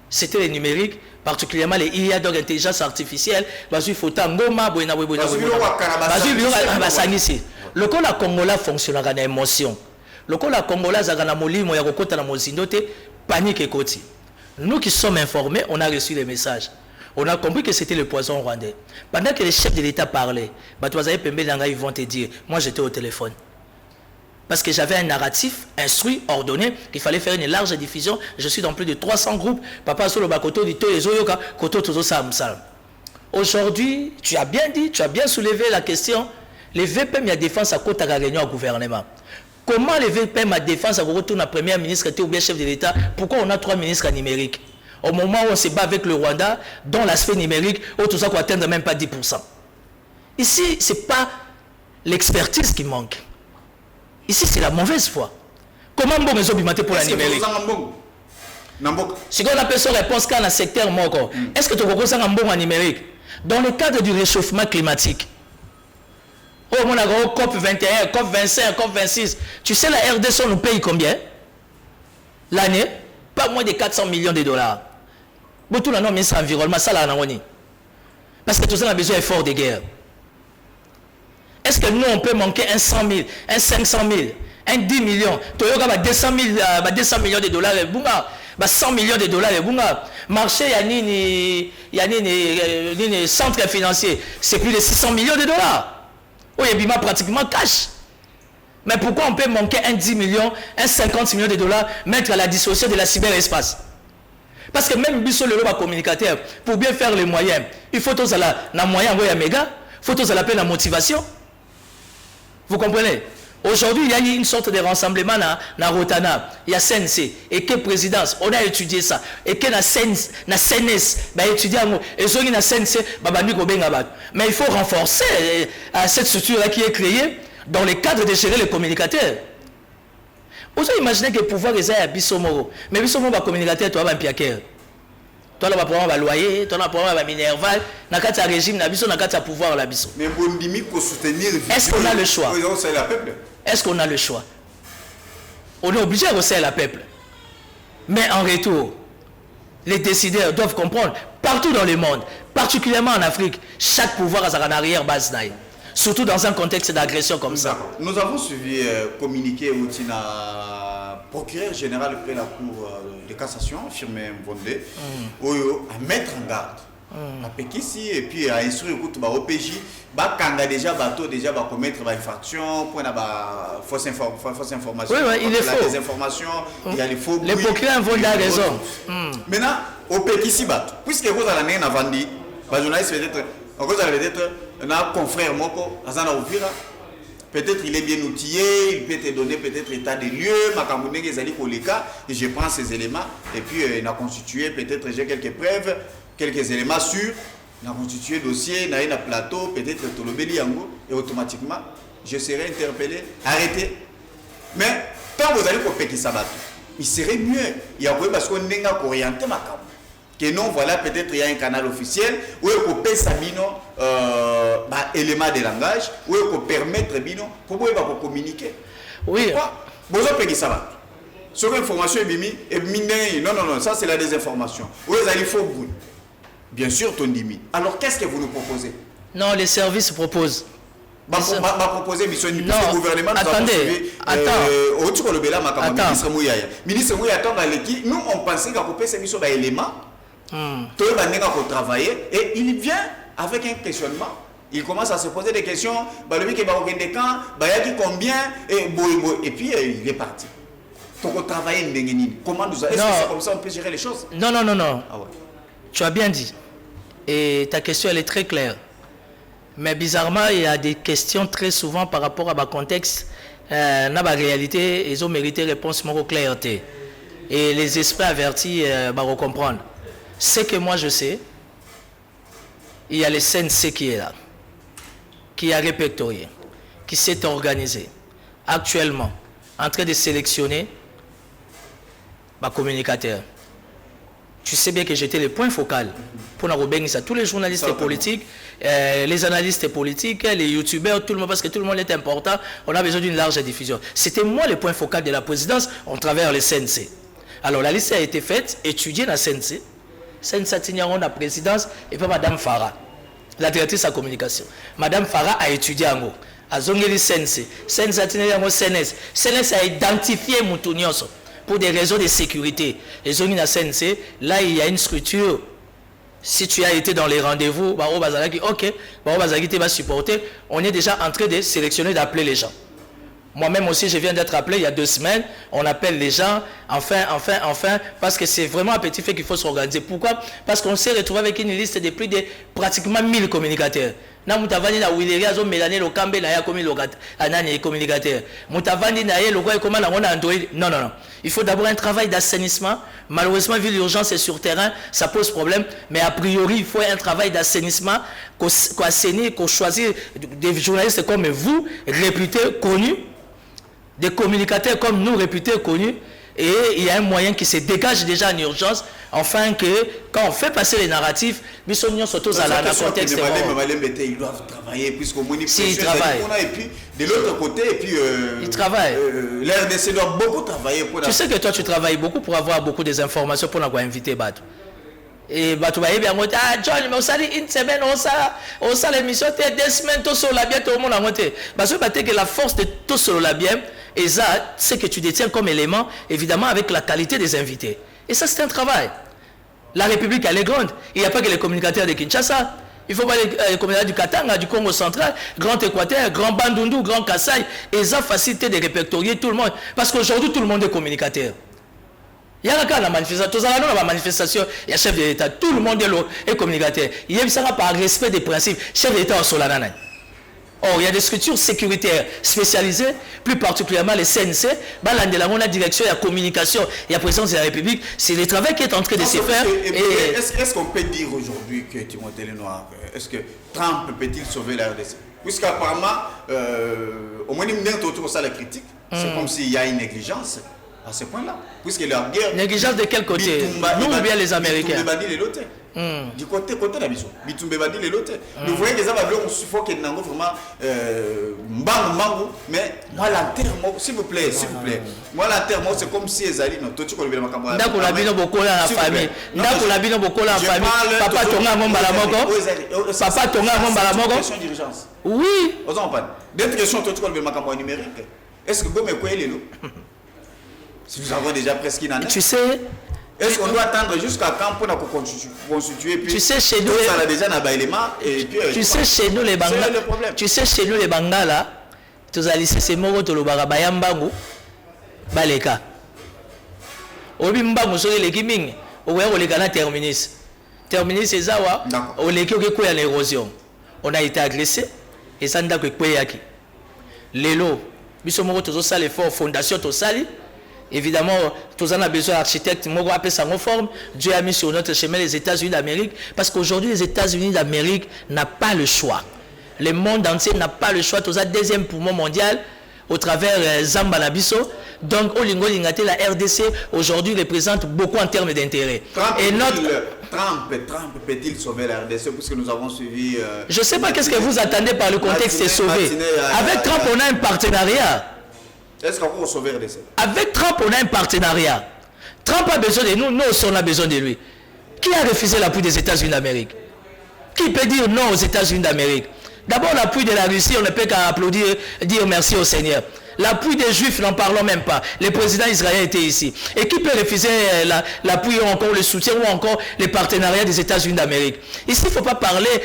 C'était les numériques, particulièrement les IA d'intelligence artificielle. Il faut le cas la Congola fonctionne à l'émotion. Le cas la Congola a molimo ya kokota na mozindote panique et koti. Nous qui sommes informés, on a reçu les messages. On a compris que c'était le poison rwandais. Pendant que les chefs de l'État parlaient, ils vont te dire, moi j'étais au téléphone. Parce que j'avais un narratif instruit, ordonné, qu'il fallait faire une large diffusion. Je suis dans plus de 300 groupes. Papa Solo Bakoto, Dito et Zoyoka, Koto Tozo Samsal. Aujourd'hui, tu as bien dit, tu as bien soulevé la question. Les VPM, il y a défense à côté de la réunion au gouvernement. Comment les VPM à défense à retour la première ministre ou bien chef de l'État? Pourquoi on a 3 ministres numériques? Au moment où on se bat avec le Rwanda, dans l'aspect numérique, où tout ça qu'on atteindre même pas 10%. Ici, ce n'est pas l'expertise qui manque. Ici, c'est la mauvaise foi. Comment on peut se pour la numérique? Si on appelle ça réponse dans le secteur moko, est-ce que tu as un bon numérique? Dans le cadre du réchauffement climatique, oh, on a COP 21, COP 25, COP 26. Tu sais, la RDC nous paye combien? L'année? Pas moins de 400 millions de dollars. Bon, tout le monde, ministre de l'Environnement, ça là, parce que tout ça a besoin d'efforts de guerre. Est-ce que nous, on peut manquer un 100 000, un 500 000, un 10 millions? Toyota a 200 millions de dollars, 100 millions de dollars. Marché, il y a un centre financier, c'est plus de 600 millions de dollars. Oui, il y a pratiquement cash. Mais pourquoi on peut manquer un 10 millions, un 50 millions de dollars, mettre à la dissolution de la cyberespace? Parce que même Bissot le communicateur, pour bien faire les moyens, il faut tous la moyen envoyer méga, il faut tous la motivation. Vous comprenez? Aujourd'hui, il y a eu une sorte de rassemblement dans Rotana. Il y a CNC, et que présidence, on a étudié ça. Et que na CNS, bah étudier et ceux qui na CNC, mais il faut renforcer cette structure qui est créée dans le cadre de gérer les communicateurs. Vous imaginez que le pouvoir est à Bissomoro, mais Bissomoro va communicateur, toi, va un piaqueur. Toi, là, va un loyer, toi, là, va minerval, n'a qu'à régime, n'a qu'à pouvoir la Bisso. Mais est-ce qu'on a le choix? Est-ce qu'on a le choix? On est obligé de resserrer la peuple. Mais en retour, les décideurs doivent comprendre, partout dans le monde, particulièrement en Afrique, chaque pouvoir a une arrière-base. Surtout dans un contexte d'agression comme ça. Nous avons suivi communiqué au procureur général de la Cour de cassation, Firmin Mbonde, à mettre en garde. À Pékissi et puis à instruire au PJ, déjà va commettre une infraction, pour une fausse information. Oui, il est faux. Des informations, il y a les faux. Les procureurs vont dar raison. Maintenant, au Pékissi, puisque vous avez un vendu, les journalistes peut-être, un confrère Moko, peut-être il est bien outillé, il peut te donner peut-être l'état des lieux, et je prends ces éléments, et puis il a constitué, peut-être j'ai quelques preuves, quelques éléments sûrs, il a constitué dossier, il a un plateau, peut-être Tolobeli Yango, et automatiquement, je serai interpellé, arrêté. Mais quand vous allez pour Pékissabat, il serait mieux, il y a parce qu'on n'est pas orienté ma cam. Que non, voilà, peut-être il y a un canal officiel où il peut Sabino élément de langage, où il peut permettre Bino pour pouvoir communiquer. Oui. Bonjour Pékissabat. Sur l'information et non, ça c'est la désinformation. Où les allez faux bout. Bien sûr, ton dimi. Alors qu'est-ce que vous nous proposez? Non, les services proposent. Proposer mission du gouvernement. Attendez. Ministre Mouya, nous on pensait qu'à couper ces missions d'éléments. Tout le monde travailler et il vient avec un questionnement. Il commence à se poser des questions. Combien et puis il est parti. Donc travailler comment nous est-ce que c'est comme ça on peut gérer les choses? Non. Ah ouais. Tu as bien dit. Et ta question elle est très claire. Mais bizarrement, il y a des questions très souvent par rapport à ma contexte. Dans la réalité, ils ont mérité réponse moins clarté. Et les esprits avertis vont comprendre. Ce que moi je sais, il y a le CNC qui est là, qui a répertorié, qui s'est organisé, actuellement, en train de sélectionner ma communicateur. tu sais bien que j'étais le point focal pour ça. Tous les journalistes politiques, les analystes politiques, les youtubeurs, tout le monde, parce que tout le monde est important, on a besoin d'une large diffusion. C'était moi le point focal de la présidence en travers le CNC. Alors la liste a été faite, étudiée dans le CNC. CNC Tignaron, la présidence, et puis Madame Farah, la directrice à communication. Madame Farah a étudié en gros. A zongeli CNC. CNC Tignaron, CNS. CNS a identifié Moutounios pour des raisons de sécurité. Et zongeli CNC, là il y a une structure. Si tu as été dans les rendez-vous, ok, va supporter. On est déjà en train de sélectionner, d'appeler les gens. Moi-même aussi, je viens d'être appelé il y a 2 semaines. On appelle les gens, enfin, parce que c'est vraiment un petit fait qu'il faut s'organiser. Pourquoi? Parce qu'on s'est retrouvé avec une liste de plus de pratiquement 1000 communicateurs. Na mutavani na Willeri azo melane lo kambe na ya communicateur. Mutavani na ye lo kwa comment na ngona Android. Non. Il faut d'abord un travail d'assainissement. Malheureusement, vu l'urgence est sur terrain, ça pose problème. Mais a priori, il faut un travail d'assainissement, qu'on assainit, qu'on choisit des journalistes comme vous, réputés, connus, des communicateurs comme nous, réputés, connus. Et il y a un moyen qui se dégage déjà en urgence, afin que, quand on fait passer les narratifs, nous sommes surtout à la contexte. Ils doivent travailler, puisqu'au moins ils travaillent. Et puis, de l'autre côté, et puis, ils travaillent. L'RDC doit beaucoup travailler. Tu sais que toi, tu travailles beaucoup pour avoir beaucoup des informations pour avoir invité Batou. Et Batou va bien dire, ah John, mais on s'est dit une semaine, on s'est l'émission, 2 semaines, tout sur la bien, tout le monde a monté. Parce que la force de tout sur la bien, et ça, c'est que tu détiens comme élément, évidemment, avec la qualité des invités. Et ça, c'est un travail. La République, elle est grande. Il n'y a pas que les communicateurs de Kinshasa. Il faut voir les communicateurs du Katanga, du Congo central, Grand Équateur, Grand Bandundu, Grand Kassai. Et ça, facilité de répertorier tout le monde. Parce qu'aujourd'hui, tout le monde est communicateur. Il y a la manifestation, il y a chef de l'État, tout le monde est communicateur. Il y a ça par respect des principes. Chef de l'État en Solanana. Or, il y a des structures sécuritaires spécialisées, plus particulièrement les CNC, la direction, il y a communication, il y a présidence de la République. C'est le travail qui est en train de se faire. Est-ce qu'on peut dire aujourd'hui que Timothée Lenoir, est-ce que Trump peut-il sauver la RDC? Puisqu'apparemment, au moins, il y a la critique. C'est comme s'il y a une négligence à ce point-là. Puisque leur guerre. Négligence de quel côté? Nous ou bien les Américains? Du côté de la mission. Nous voyons que ça va venir, on suffoque vraiment mais moi l'enterrement, s'il vous plaît, moi l'enterrement c'est comme si ils allaient notre tout le monde. D'accord, la bino beaucoup la famille. D'accord, la bino beaucoup la famille. Papa tonga ngomba la moko. Papa tonga ngomba la moko. Oui. Aux enfants. D'être question tout le monde numérique. Est-ce que vous me croyez les si nous avons déjà presque une année. Tu sais. Est-ce qu'on doit attendre jusqu'à quand pour constituer puis tu sais chez nous ça a déjà un élément et puis tu sais chez nous les Bangala. Tu sais chez nous les Bangala, tous les lycées moko to lobaka bayambangu baleka. Obi mbangu so le kiming, oya koleka na terminus. Terminus ezawa, oleki okeko ya l'érosion. On a été agressé et ça ndako ekweyaki. Lelo biso moko tozo sala effort fondation to sali. Évidemment, tous en a besoin d'architectes, Dieu a mis sur notre chemin les États-Unis d'Amérique, parce qu'aujourd'hui, les États-Unis d'Amérique n'ont pas le choix. Le monde entier n'a pas le choix. Tous un deuxième poumon mondial au travers Zamba Nabiso. Donc, Olingo Lingate, la RDC, aujourd'hui, représente beaucoup en termes d'intérêt. Et Trump peut-il sauver la RDC, puisque nous avons suivi... Je ne sais pas qu'est-ce que vous attendez par le contexte de sauver. Avec Trump, on a un partenariat. Est-ce qu'on peut sauver RDC? Avec Trump, on a un partenariat. Trump a besoin de nous, nous aussi on a besoin de lui. Qui a refusé l'appui des États-Unis d'Amérique? Qui peut dire non aux États-Unis d'Amérique? D'abord, l'appui de la Russie, on ne peut qu'à applaudir, dire merci au Seigneur. L'appui des Juifs, n'en parlons même pas. Le président israélien était ici. Et qui peut refuser l'appui ou encore le soutien ou encore les partenariats des États-Unis d'Amérique? Ici, il ne faut pas parler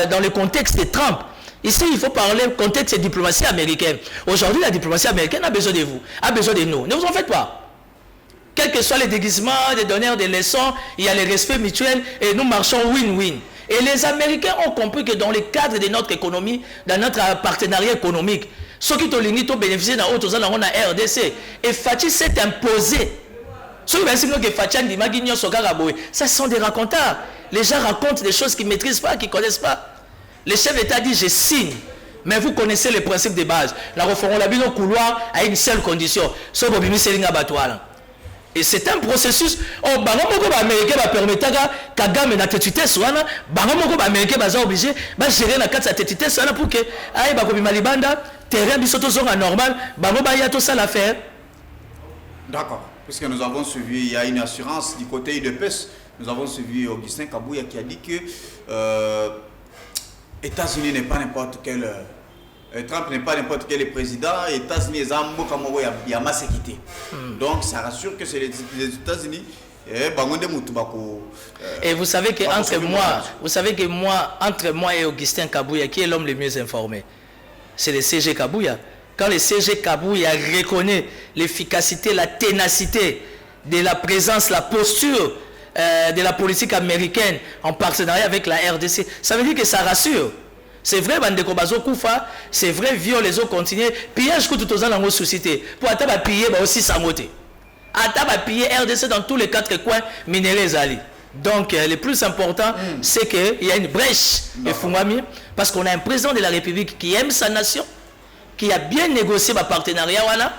dans le contexte de Trump. Ici, il faut parler du contexte de diplomatie américaine. Aujourd'hui, la diplomatie américaine a besoin de vous, a besoin de nous. Ne vous en faites pas. Quels que soient les déguisements, les donneurs des leçons, il y a le respect mutuel et nous marchons win-win. Et les Américains ont compris que dans le cadre de notre économie, dans notre partenariat économique, ceux qui ont bénéficié dans la RDC, et Fatih s'est imposé. Ça, ce sont des raconteurs. Les gens racontent des choses qu'ils ne maîtrisent pas, qu'ils ne connaissent pas. Le chef d'État dit, je signe. Mais vous connaissez les principes de base. La referons la bino couloir à une seule condition. Et c'est un processus. Oh, bango ba américain ba permettre Kagame na tetite soana, bango ba américain ba obligé ba gérer na carte sa tetite soana pour que ay ba ko malibanda terrain bisoto zonga normal, bango ba ya to ça l'affaire. D'accord. Puisque nous avons suivi, il y a une assurance du côté UDPS. Nous avons suivi Augustin Kabouya qui a dit que États-Unis n'est pas n'importe quel Trump n'est pas n'importe quel président. États-Unis est un mot comme il y a masse équité. Donc ça rassure que c'est les États-Unis. Et vous savez que entre moi et Augustin Kabouya, qui est l'homme le mieux informé, c'est le CG Kabouya. Quand le CG Kabouya reconnaît l'efficacité, la ténacité de la présence, la posture de la politique américaine en partenariat avec la RDC, ça veut dire que ça rassure. C'est vrai, Bandeko Bazo Koufa, c'est vrai, viol les autres continuent. Pillage que tout aux ans dans société. Pour attendre à piller, aussi s'amoter. Attendre à piller RDC dans tous les 4 coins minéraux Ali. Donc, le plus important, c'est qu'il y a une brèche de Fungami, parce qu'on a un président de la République qui aime sa nation, qui a bien négocié ma partenariat. Voilà.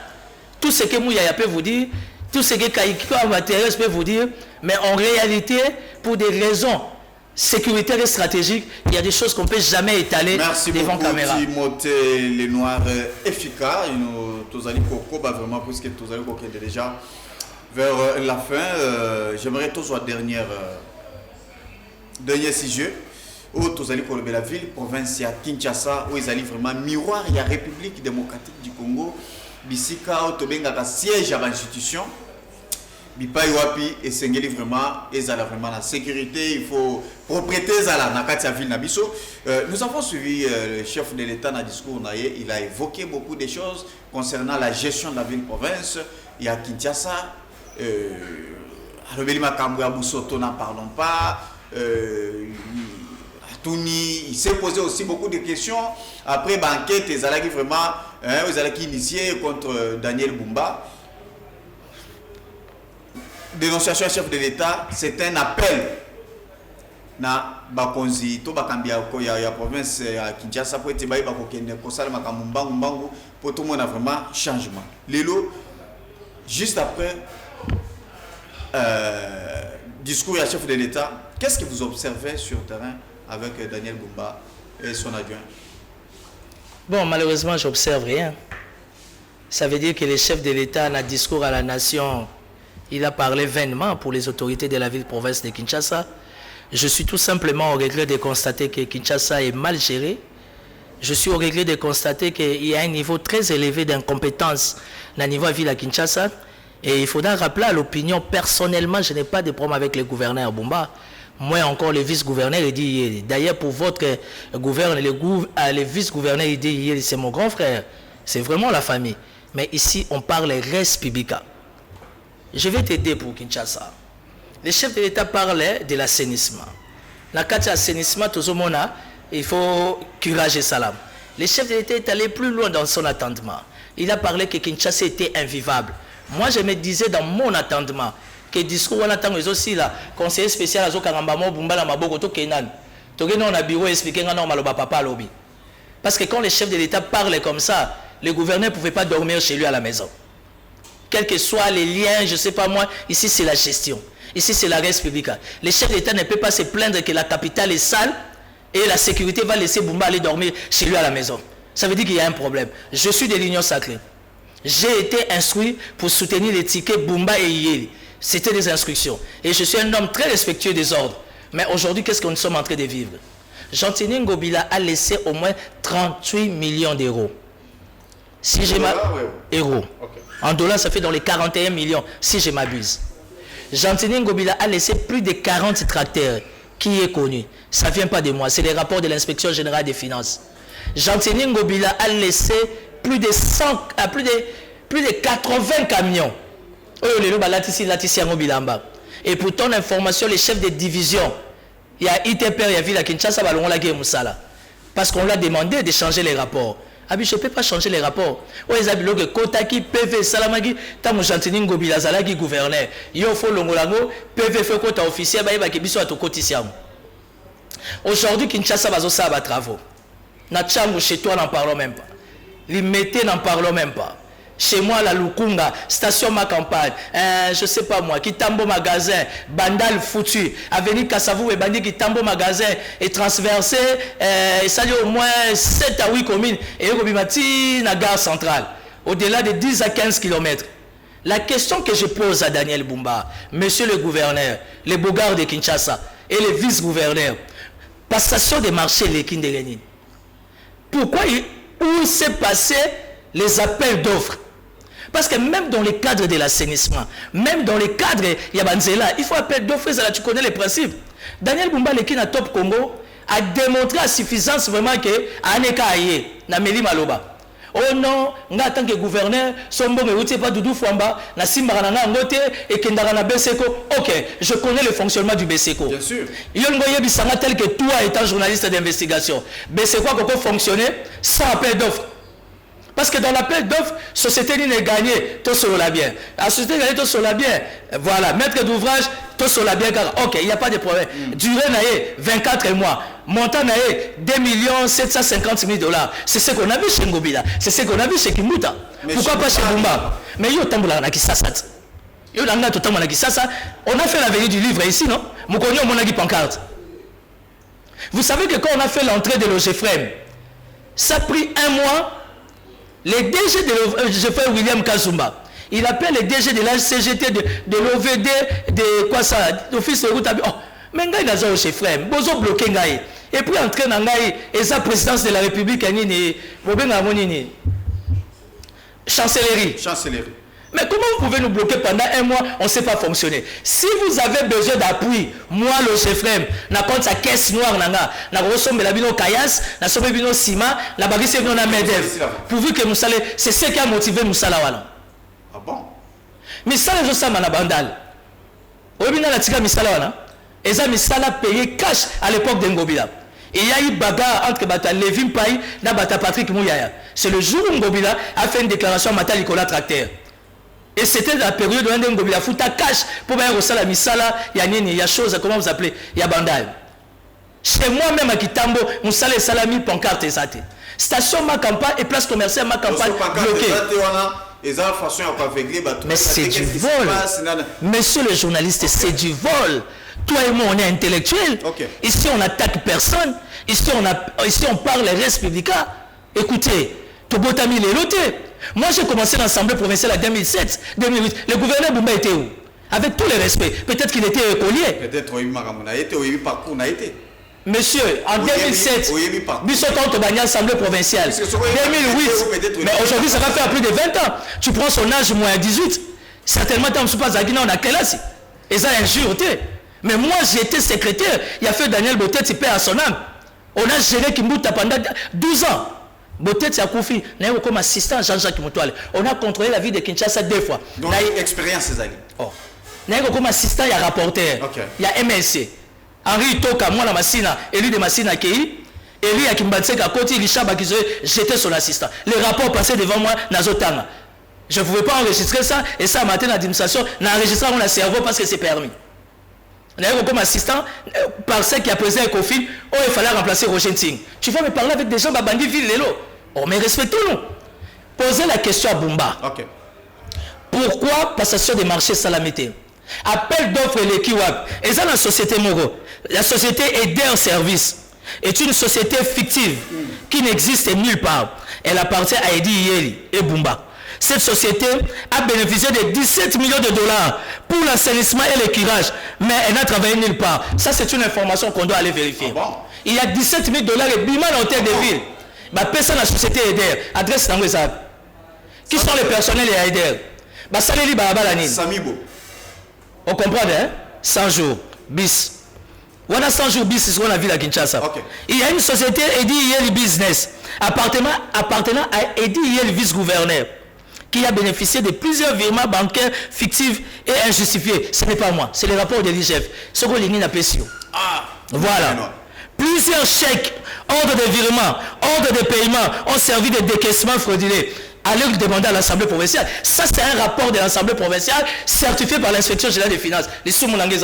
Tout ce que Mouya peut vous dire, tout ce que Kaïko Amateres peut vous dire, mais en réalité, pour des raisons sécuritaires et stratégiques, il y a des choses qu'on ne peut jamais étaler devant caméra. Merci beaucoup, Timothée Lenoir efficace. Nous allons vraiment, puisque nous allons déjà vers la fin. J'aimerais tous voir dernier sujet. Où tous allons pour la ville, province à Kinshasa, où ils allaient vraiment miroir, il y a République démocratique du Congo, Bissika, où tu as siège à l'institution. Bipa Iwapi et Sengeli vraiment, et vraiment la sécurité, il faut propriété à la ville Nabiso. Nous avons suivi le chef de l'État dans le discours, il a évoqué beaucoup de choses concernant la gestion de la ville-province. Il y a Kinshasa, Alobelima Kambouya Boussoto, n'en parlons pas. Touni, il s'est posé aussi beaucoup de questions. Après, banquette, ils allaient vraiment, ils allaient initier contre Daniel Bumba. Dénonciation chef de l'État, c'est un appel na bakonzi to bakambia ko ya province à Kinshasa pour être baï bakokende ko sala makamumbangu mbangu pour tout le monde a vraiment changement. Lelo juste après discours du chef de l'État, qu'est-ce que vous observez sur le terrain avec Daniel Bumba et son adjoint? Bon, malheureusement, j'observe rien. Ça veut dire que le chef de l'État a un discours à la nation. Il a parlé vainement pour les autorités de la ville-province de Kinshasa. Je suis tout simplement au regret de constater que Kinshasa est mal géré. Je suis au regret de constater qu'il y a un niveau très élevé d'incompétence dans le niveau de la ville à Kinshasa. Et il faudra rappeler à l'opinion, personnellement, je n'ai pas de problème avec le gouverneur Bumba. Moi encore, le vice-gouverneur, il dit, d'ailleurs pour votre gouverneur, le vice-gouverneur, il dit, c'est mon grand frère. C'est vraiment la famille. Mais ici, on parle res publica. Je vais t'aider pour Kinshasa. Le chef de l'État parlait de l'assainissement. La carte d'assainissement, tout le monde a, il faut curage et salam. Le chef de l'État est allé plus loin dans son attendement. Il a parlé que Kinshasa était invivable. Moi, je me disais dans mon attendement que le discours on attend aussi là, conseiller spécial Azo Karambamo Bumba la Maboko to Kenan. Togenon on a bureau expliqué nga normal papa lobby. Parce que quand le chef de l'État parle comme ça, le gouverneur ne pouvait pas dormir chez lui à la maison. Quels que soient les liens, je ne sais pas moi, ici c'est la gestion. Ici c'est la res publica. Le chef de l'État ne peut pas se plaindre que la capitale est sale et la sécurité va laisser Bumba aller dormir chez lui à la maison. Ça veut dire qu'il y a un problème. Je suis de l'Union sacrée. J'ai été instruit pour soutenir les tickets Bumba et Yeli. C'était des instructions. Et je suis un homme très respectueux des ordres. Mais aujourd'hui, qu'est-ce que nous sommes en train de vivre? Jean-Tini Ngobila a laissé au moins 38 millions d'euros. Si j'ai euros. En dollars, ça fait dans les 41 millions, si je m'abuse. Jean-Tini Ngobila a laissé plus de 40 tracteurs. Qui est connu? Ça ne vient pas de moi, c'est les rapports de l'inspection générale des finances. Jean-Tini Ngobila a laissé plus de 80 camions. Et pour ton information, les chefs de division, il y a ITPR, il y a Villa Kinshasa, parce qu'on l'a demandé de changer les rapports. Ah je ne peux pas changer les rapports. Kotaki, PV, Salamagi, Tamu Jean-Tini Ngobila, Zalagi, gouverneur. Il faut l'ongolango, PV, fait quota officiel, aujourd'hui, Kinshasa va faire des travaux. Chez toi, n'en parlons même pas. Limité, n'en parlons même pas. Chez moi, la Lukunga, station ma campagne, je sais pas moi, Kitambo magasin, Bandal foutu, Avenue Kassavou et Bandi Kitambo magasin, et transversé, ça dit au moins 7 à 8 communes, et Robimati, la gare centrale, au-delà de 10 à 15 km. La question que je pose à Daniel Bumba, monsieur le gouverneur, les bogards de Kinshasa et les vice-gouverneurs, passation des marchés, les Kindelenine, pourquoi, où s'est passé les appels d'offres? Parce que même dans les cadres de l'assainissement, même dans les cadres, il y a Banzela, il faut appel d'offres, tu connais les principes. Daniel Bumba, le Kina Top Congo, a démontré à suffisance vraiment que Aneka Aye, Nameli Maloba. Oh non, nga en tant que gouverneur, Sombo me routier pas Doudou Fouamba, na Simbarana Ngote et Kendarana Beseko. Ok, je connais le fonctionnement du Beseko. Bien sûr. Yongoye Bissanga tel que toi étant journaliste d'investigation. Beseko a comment fonctionner sans appel d'offres. Parce que dans l'appel d'offres, société n'est gagnée, tout sur la bien. La société gagnée, tout sur la bien. Voilà, maître d'ouvrage, tout sur la bien. Ok, il n'y a pas de problème. Durée naïe, 24 mois. Montant naïe, 2 750 000 $. C'est ce qu'on a vu chez Ngobila. C'est ce qu'on a vu chez Kimuta. Pourquoi pas chez Bumba? Mais il y a Tamboula Nakisasa. Il y a Tamboula Nakisasa. On a fait la venue du livre ici, non? Moukonyo Monagi Pancarte. Vous savez que quand on a fait l'entrée de l'OGFREM, ça a pris 1 mois. Le DG de l'OGFREM, William Kazumba, il appelle le DG de la CGT, de l'OVD, de quoi ça, l'office de route. Oh, mais il y a un OGFREM, il a bloqué. Et puis entrer dans la présidence de la République, chancellerie. Mais comment vous pouvez nous bloquer pendant 1 mois, on ne sait pas fonctionner? Si vous avez besoin d'appui, moi, le GFREM, na compte sa caisse noire, na ressemble la bino kayas, na somme bino ciment, la bagage bino na medev. Pourvu que nous salons, c'est ce qui a motivé nous salons. Ah bon? Mais ça, les gens na bandal. Obina la tika misala, et ça misala payé cash à l'époque d'Ngobila. Et il y a eu bagarre entre Bata Lévin Paye et Bata Patrick Mouyaya. C'est le jour où Ngobila a fait une déclaration à Mata Nicolas Tracteur. Et c'était la période où Ngobila fouta cash pour faire la misala, il y a chose, comment vous appelez, il y a bandal. Chez moi-même à Kitambo, nous salons salami pancarte et zate. Station ma campagne et place commerciale ma campagne bloquée. Mais c'est du vol. Monsieur le journaliste, c'est du vol. Toi et moi, on est intellectuels. Okay. Ici, on n'attaque personne. Ici, on parle les res publica. Écoutez, Tobotami les lotés. Moi, j'ai commencé l'Assemblée provinciale en 2007, 2008. Le gouverneur Bumba était où? Avec tous les respects. Peut-être qu'il était écolier. Peut-être qu'il parcours n'a été. Monsieur, en 2007, Bissot Tobania, Assemblée provinciale. 2008. Mais aujourd'hui, ça va faire plus de 20 ans. Tu prends son âge, moins 18. Certainement, tu ne suis pas Zagina, on a quel âge? Et ça, injure. Mais moi, j'étais secrétaire. Il a fait Daniel Botet, il paie à son âme. On a géré Kimbuta pendant 12 ans. Botet, c'est Koufi. On a eu comme assistant Jean-Jacques Moutoual. On a contrôlé la vie de Kinshasa 2 fois. Donc, expérience, c'est ça. Oh. On a eu comme assistant, il y a rapporteur. Okay. Il y a MLC. Henri Toka, moi, la Massina, élu de Massina Kei. Élu à Kimbatseka, Koti, Richard Bakizé, j'étais son assistant. Les rapports passaient devant moi, Nazotanga. Je ne pouvais pas enregistrer ça. Et ça, matin, l'administration n'a enregistré mon cerveau parce que c'est permis. On a eu comme assistant, par ceux qui a posé un conflit, oh, il fallait remplacer Roger Nting. Tu vas me parler avec des gens, Babandi Ville-Lélo. Oh, mais respectons-nous. Posez la question à Bumba. Okay. Pourquoi passation des marchés salamité? Appel d'offres et l'Ekiwab. Et ça, la société Moro. La société Eder Service est une société fictive qui n'existe nulle part. Elle appartient à Edi Yeli et Bumba. Cette société a bénéficié de 17 millions de $, pour l'assainissement et l'éclairage, mais elle n'a travaillé nulle part. Ça, c'est une information qu'on doit aller vérifier. Ah bon? Il y a 17 000 $ et bima dans l'hôtel de ville. Bah, personne la société Eder. Adresse dans les arbres. Qui sont les personnels et Eder? Bah, ça les lit, bah, Samibo. On comprend, hein? 100 jours, bis. On a 100 jours bis, c'est ce qu'on a vu à Kinshasa. Okay. Il y a une société Edi Yeli Business, appartenant à Edi Yeli vice-gouverneur, qui a bénéficié de plusieurs virements bancaires fictifs et injustifiés. Ce n'est pas moi, c'est le rapport de l'IGF. Ce qu'on n'a pas su. Ah, voilà. Plusieurs chèques, ordres de virement, ordres de paiement ont servi de décaissement frauduleux. Allez le demander à l'Assemblée provinciale. Ça, c'est un rapport de l'Assemblée provinciale certifié par l'inspection générale des finances. Les sous-moulangés.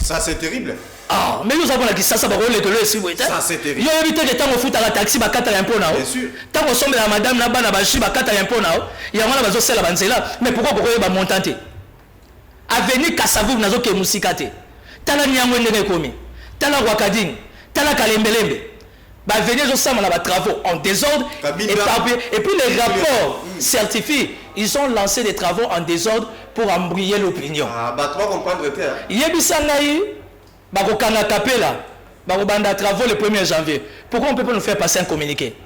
Ça, c'est terrible. Ah, mais nous avons la ça va rouler que le si vous êtes. Ça c'est terrible. Yo éviter de temps au foot à la taxi ba kata impôt na. Bien sûr. Tant qu'on sommes la madame na bana ba chi ba kata impôt na. Il y a la bazo la banzela. Mais pourquoi ba montante? Avenue Kasavu nazo ke musikate. Tala nyango ndenge komi. Tala wakading. Tala kalembelembe. Bah venez au sein de travaux en désordre et puis les rapports certifient ils ont lancé des travaux en désordre pour embrouiller l'opinion. Ah bah tu vas comprendre terre. Yebisangaï bah kokanga kapela bah banda travaux le 1er janvier. Pourquoi on peut pas nous faire passer un communiqué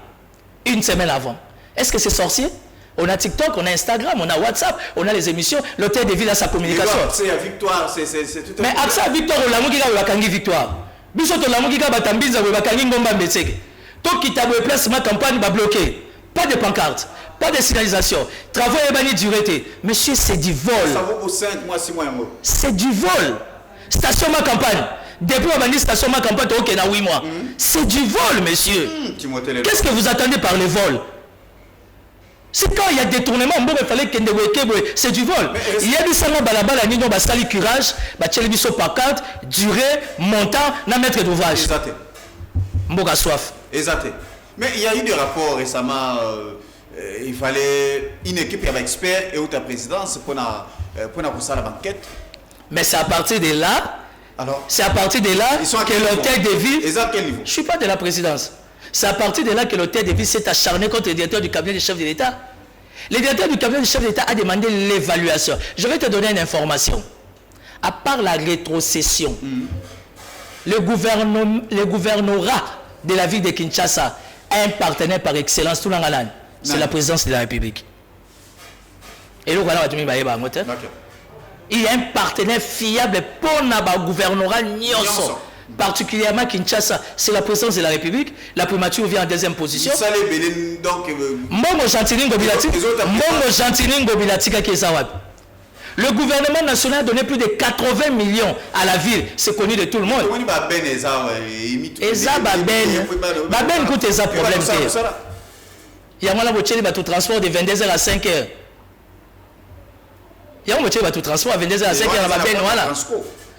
une semaine avant? Est-ce que c'est sorcier? On a TikTok, on a Instagram, on a WhatsApp, on a les émissions, l'hôtel de ville a sa communication. C'est la victoire, c'est tout. Mais avec ça victoire on l'a mouki ka kangi victoire. Biso to la mukika batambinza we bakangi ngomba mbetseke. To kitabo e place ma campagne ba bloqué. Pas de pancarte, pas de signalisation. Travaux et bani dureté. Monsieur, c'est du vol. Ça vaut pour 5 mois, 6 mois. C'est du vol. Station ma campagne. Depuis bani station ma campagne OK na 8 mois. C'est du vol, monsieur. Qu'est-ce que vous attendez par le vol? C'est quand il y a détournement, il fallait qu'il c'est du vol. Il y a des salons balabala, ni non basali curage, biso pancarte, durée, montant, na maître d'ouvrage. Exact. Mboka soif. Exact. Mais il y a eu des rapports récemment, il fallait une équipe avec experts et autres présidence pour ça la banquette. Mais c'est à partir de là, c'est à partir de là que l'hôtel de ville. Exact, quel niveau? Je ne suis pas de la présidence. C'est à partir de là que l'hôtel de ville s'est acharné contre le directeur du cabinet du chef de l'État. Le directeur du cabinet du chef de l'État a demandé l'évaluation. Je vais te donner une information. À part la rétrocession, le gouvernorat de la ville de Kinshasa a un partenaire par excellence, tout le monde. C'est la présidence de la République. Et le il y a un partenaire fiable pour le gouvernorat Nyonso. Particulièrement Kinshasa, c'est la présidence de la République. La primature vient en deuxième position. Momo Gentilingo Bilatika Kezawa. Le gouvernement national a donné plus de 80 millions à la ville. C'est connu de tout le monde. Baben coûte Eza problème. Il y a un transport de 22h à 5h. Il y a un transport à 22h à 5h à Baben. Voilà.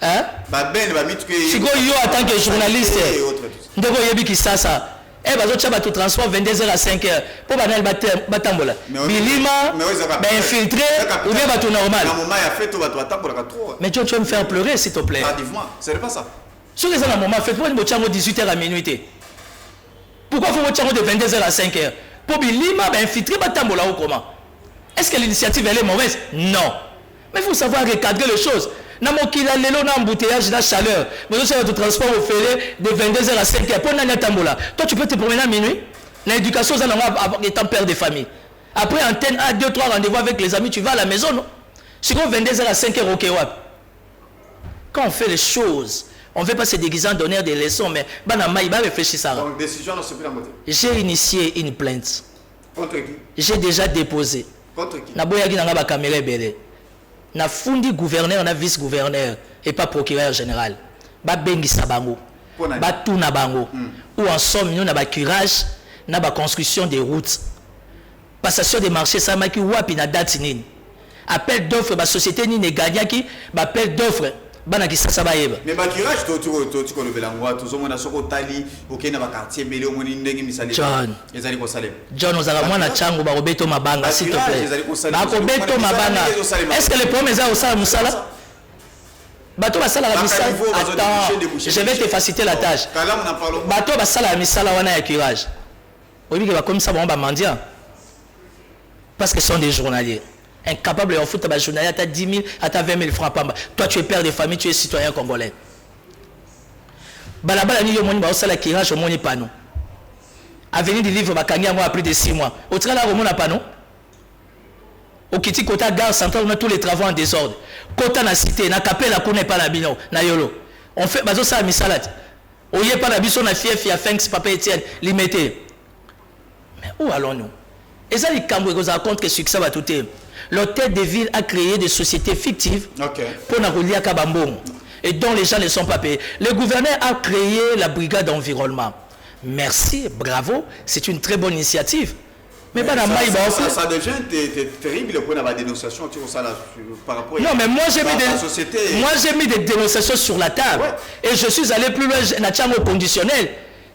Hein? Si vous en tant que journaliste, vous avez dit ça. Eh ben, vous avez transport 22h à 5h. Pour banal batambola. Bilima, infiltré, ou bien bateau normal. Mais tu vas me faire pleurer, s'il te plaît. C'est pas ça. Si vous êtes dans un moment, faites-moi une voiture de 18h à minuit. Pourquoi vous voiture de 22h à 5h? Pour Bilima, infiltré, batambola ou comment? Est-ce que l'initiative elle est mauvaise? Non. Mais il faut savoir recadrer les choses. Namokila lelo na embouteillage na chaleur. Mais aussi votre transport au ferré de 22h à 5h. Pour nanya tambola. Toi tu peux te promener à minuit. L'éducation ça étant père de famille. Après antenne 1, 2, 3 rendez-vous avec les amis, tu vas à la maison non? Si on 22h à 5h ok ouais. Quand on fait les choses, on ne veut pas se déguiser en donneur des leçons, mais banama il va réfléchir ça. Donc décision ne se peut pas. J'ai initié une plainte. Contre qui? J'ai déjà déposé. Contre qui? Naboyagi nanga ba caméra belé. Na fundi gouverneur, na vice-gouverneur et pas procureur général. Ba bengi sabango. Ba tout na bango. Ou en somme, nous na ba curage, na ba construction des routes. Passation des marchés, ça m'a qui wapi na date nini. Appel d'offres, ba société ni ne gagnant qui, ba appel d'offres. Bana ki sasa ba yeba. Mais ba curage, tu connais belangwa, tout on a soko tali, ok na ba quartier belé au moni ndenge misali. John. Ezali ko salem. John ozala mwana chango ba robeto mabanga s'il te plaît. Ba robeto mabanga. Est-ce que les promesses au sala musala? Bato ba sala la misala. Attends, je vais te faciliter la tâche. Bato ba sala la misala wana ya curage. Obi ke ba comme ça ba mendiant. Parce que ce sont des journaliers. Incapable de foutre un journalier à 10 000, à 20 000 francs. Toi, tu es père de famille, tu es citoyen congolais. Balabala ni yomoni ba osala kirage au moni pano. Avenue du livre bakangi à plus de 6 mois. Au travail là au mona pano. Au kiti kota gare centrale on a tous les travaux en désordre. Kota na cité na kapela connaît pas la bino na yolo. On fait bazo ça misalate. Oye pas la biso na fief ya Fenx papa Etienne limité. Mais où allons-nous? Et ça les camboués qu'on raconte que succès va tout est. L'hôtel de ville a créé des sociétés fictives pour Naroulia Kabambon et dont les gens ne sont pas payés. Le gouverneur a créé la brigade d'environnement. Merci, bravo, c'est une très bonne initiative. Mais pas dans Maï, ça devient terrible pour la dénonciation par rapport non, mais moi j'ai mis des dénonciations sur la table. Ouais. Et je suis allé plus loin, au conditionnel.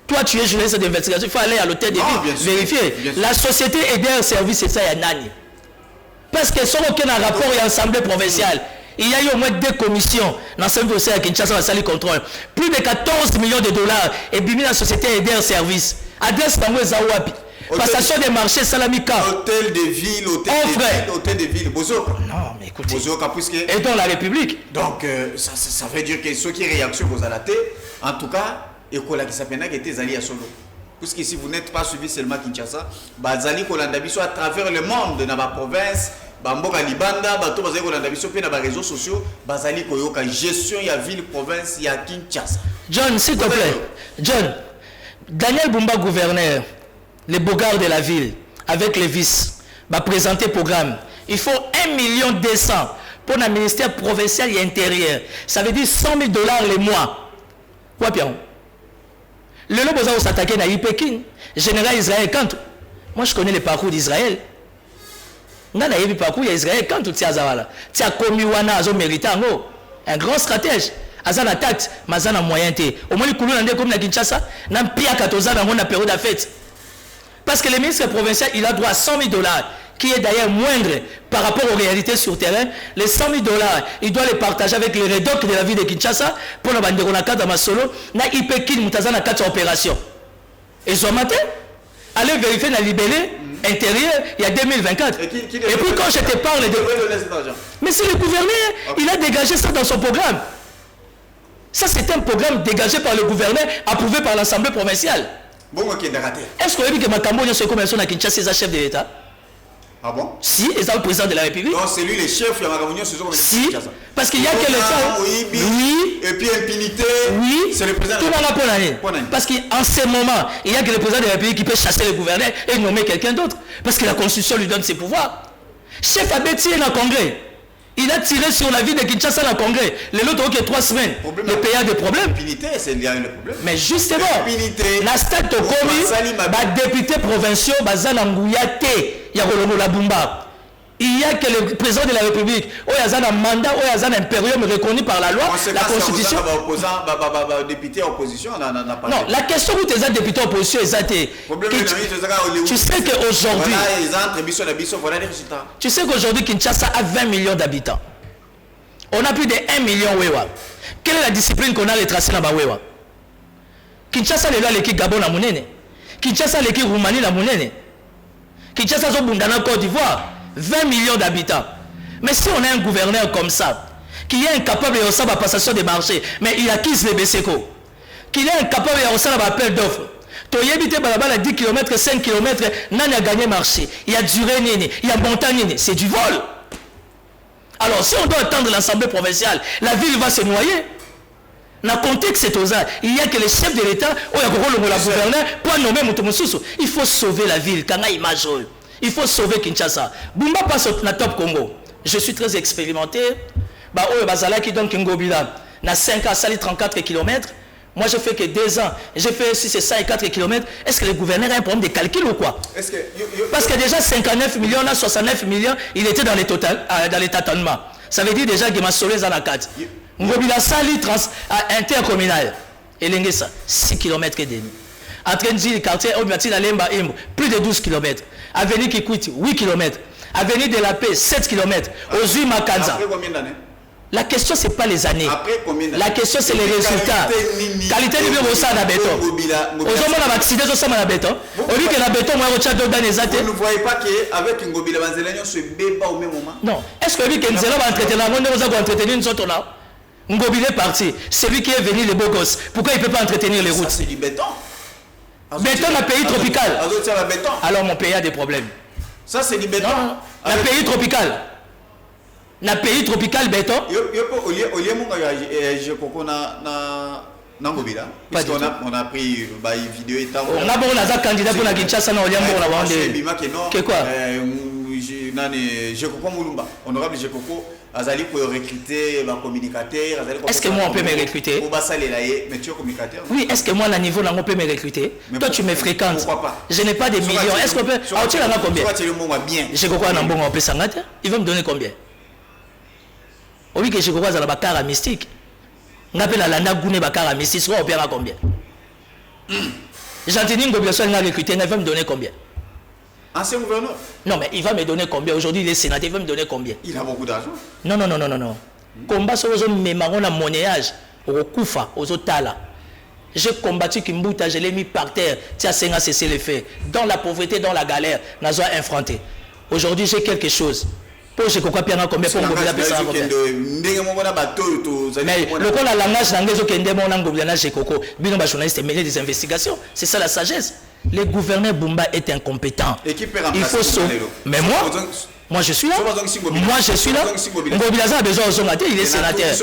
Toi, tu es journaliste d'investigation, il faut aller à l'hôtel des villes, vérifier. La société Eder Service, c'est ça, il y a Nani. Parce qu'ils sont aucun rapport et assemblée provinciale. Il y a eu au moins 2 commissions dans ce dossier à Kinshasa, à Sali Contrôle. Plus de 14 millions de dollars et bimi la société Eder Service. Adresse dans Zawapi. Passation des marchés Salamika. Hôtel de ville, hôtel de ville. Bozoka. Non, mais écoutez. Bozoka, puisque. Et dans la République. Donc, ça veut dire que ceux qui réactions vous allez en tout cas, et qui s'appelle qui était alliés à solo. Puisque si vous n'êtes pas suivi seulement Kinshasa, Bazali Kolandabiso à travers le monde, dans ma province, Bamboka Libanda, Bato Bazali Kolandabiso, puis dans les réseaux sociaux, Bazali Koyoka, gestion, il y a ville, province, il y a Kinshasa. John, s'il te plaît. John, Daniel Bumba, gouverneur, les bogards de la ville, avec les vices, va présenter le programme. Il faut 1,2 million pour le ministère provincial et intérieur. Ça veut dire 100 000 dollars les mois. Quoi, Pierre? Le lot besoin s'attaquer à Pékin, général Israël Kantou. Moi, je connais le parcours d'Israël. On a le parcours d'Israël Kantou, tu as commis Wana, un grand stratège. Azana tête, Mazana moyen. Au moins, les coulons comme la Kinshasa, n'a pire qu'à Toza dans la période de fête. Parce que le ministre provincial, il a droit à 100 000 dollars, qui est d'ailleurs moindre par rapport aux réalités sur terrain. Les 100 000 dollars, il doit les partager avec les rédocs de la ville de Kinshasa pour la bande de cadre de solo. Na Ipekin Moutazana 4 opérations. Et ce matin, allez vérifier dans le libellé intérieur, il y a 2024. Et puis quand je te parle de. Mais c'est le gouverneur, il a dégagé ça dans son programme. Ça, c'est un programme dégagé par le gouverneur, approuvé par l'Assemblée provinciale. Bon, ok, d'accord. Est-ce qu'on a dit que Makambo est comme à Kinshasa, c'est un chef de l'État? Ah bon? Si, il est le président de la République. Non, c'est lui le chef, il y a Makambo, c'est si, parce qu'il y a que l'État. Oui. Et puis impunité. Oui. C'est le président. Tout le monde a pour l'année. Parce qu'en ce moment, il n'y a que le président de la République qui peut chasser le gouverneur et nommer quelqu'un d'autre. Parce que la Constitution lui donne ses pouvoirs. Chef a bêtisié dans le Congrès. Il a tiré sur la ville de Kinshasa dans le Congrès. Les autres ont que 3 semaines. Le pays a des problèmes. L'impunité, c'est lié le problème. Mais justement, la stade de commis, député provincial, Bazan Angouyate, Yarolo Bumba. Il n'y a que le président de la République, où il y a un mandat, où il y a un impérium reconnu par la loi, la Constitution. Député opposition, non, la question où tu es un député opposition, tu sais qu'aujourd'hui, tu sais qu'aujourd'hui, Kinshasa a 20 millions d'habitants. On a plus de 1 million Wewa. Quelle est la discipline qu'on a retracée dans Wewa? Kinshasa, les lois, l'équipe Gabon à Mounene. Kinshasa, l'équipe Roumanie à Mounene. Kinshasa, Zobundana, Côte d'Ivoire. 20 millions d'habitants. Mais si on a un gouverneur comme ça, qui est incapable de faire la passation des marchés, mais il acquise les BCCO, qui est incapable de faire l'appel d'offres, tu as habité à 10 km, 5 km, n'a gagné marché. Il y a duré, il y a montagne, c'est du vol. Alors si on doit attendre l'Assemblée provinciale, la ville va se noyer. Dans le contexte, c'est ça. Il n'y a que le chef de l'État, ou le gouverneur, pour nommer Moutoumoussou. Il faut sauver la ville, quand il image. Il faut sauver Kinshasa. Bumba passe au top Congo. Je suis très expérimenté. Bazala qui donne Kingobila. Dans 5 ans, ça 34 km. Moi, je fais que 2 ans. J'ai fait 6 et 4 km. Est-ce que le gouverneur a un problème de calcul ou quoi? Parce que déjà 59 millions, là, 69 millions, il était dans les tâtonnements. Ça veut dire déjà qu'il m'a sauvé dans la carte. Ngobila Sali intercommunal. Et l'Engesa, 6 km et demi. Entre le quartier, plus de 12 km. Avenue Kikwiti, 8 km. Avenue de la Paix, 7 km. Aux Makanza. Après combien d'années? La question, ce n'est pas les années. Après combien d'années? La question, c'est les résultats. Qualité du bureau, ça, la béton. Aux hommes, on a accident, ça, la béton. Au lieu que la béton, moi, on a dans les athées. Vous ne voyez pas qu'avec Ngobila Banzelagnon, ce débat au même moment? Non. Est-ce que lui, Kenzela va entretenir, on va entretenir une sorte là? Ngobila est parti. C'est lui qui est venu, les beaux gosses. Pourquoi il ne peut pas entretenir les routes? C'est du béton. Béton, un pays tropical. Alors mon pays a des problèmes. Ça c'est du béton. Un pays tropical. Un pays tropical béton. On a pris une vidéo. On a bon candidat pour la Kinshasa. On a bon. Que quoi? nani Jekoko Moulumba, honorable Jekoko, azali pour recruter un communicateur. Est-ce que moi on peut me recruter? Mais tu es communicateur. Oui, est-ce que moi à niveau là on peut me recruter? Toi tu me fréquentes. Pourquoi pas? Je n'ai pas de millions. Est-ce qu'on peut? Ah, tu en as combien? Jekoko a un bon on peut s'engager. Il va me donner combien? Oui que Jekoko a la bakara mystique. On appelle la landa gouné bakara mystique. Soit on paiera combien? J'entends Ngobila soit il a recruté. Il va me donner combien? Ancien gouverneur? Non, mais il va me donner combien? Aujourd'hui, il est sénateur, il va me donner combien? Il a beaucoup d'argent. Non. Combat sur les hommes, mais marron à monnayage, au Koufa, aux Otala. J'ai combattu Kimbuta, je l'ai mis par terre. Tiens, c'est un cessé le fait. Dans la pauvreté, dans la galère, n'a pas affronté. Aujourd'hui, j'ai quelque chose. Pour je comprends bien combien pour Ngobila peut ça combien. Mais le coup la langage l'anglais au Kende mon Ngobila j'ai coco. Bien nos journalistes mener des investigations. C'est ça la sagesse. Le gouverneur Bumba est incompétent. Il faut sauver. Mais moi je suis là. Moi je suis là. Ngobila a besoin de son athée, il est sénateur.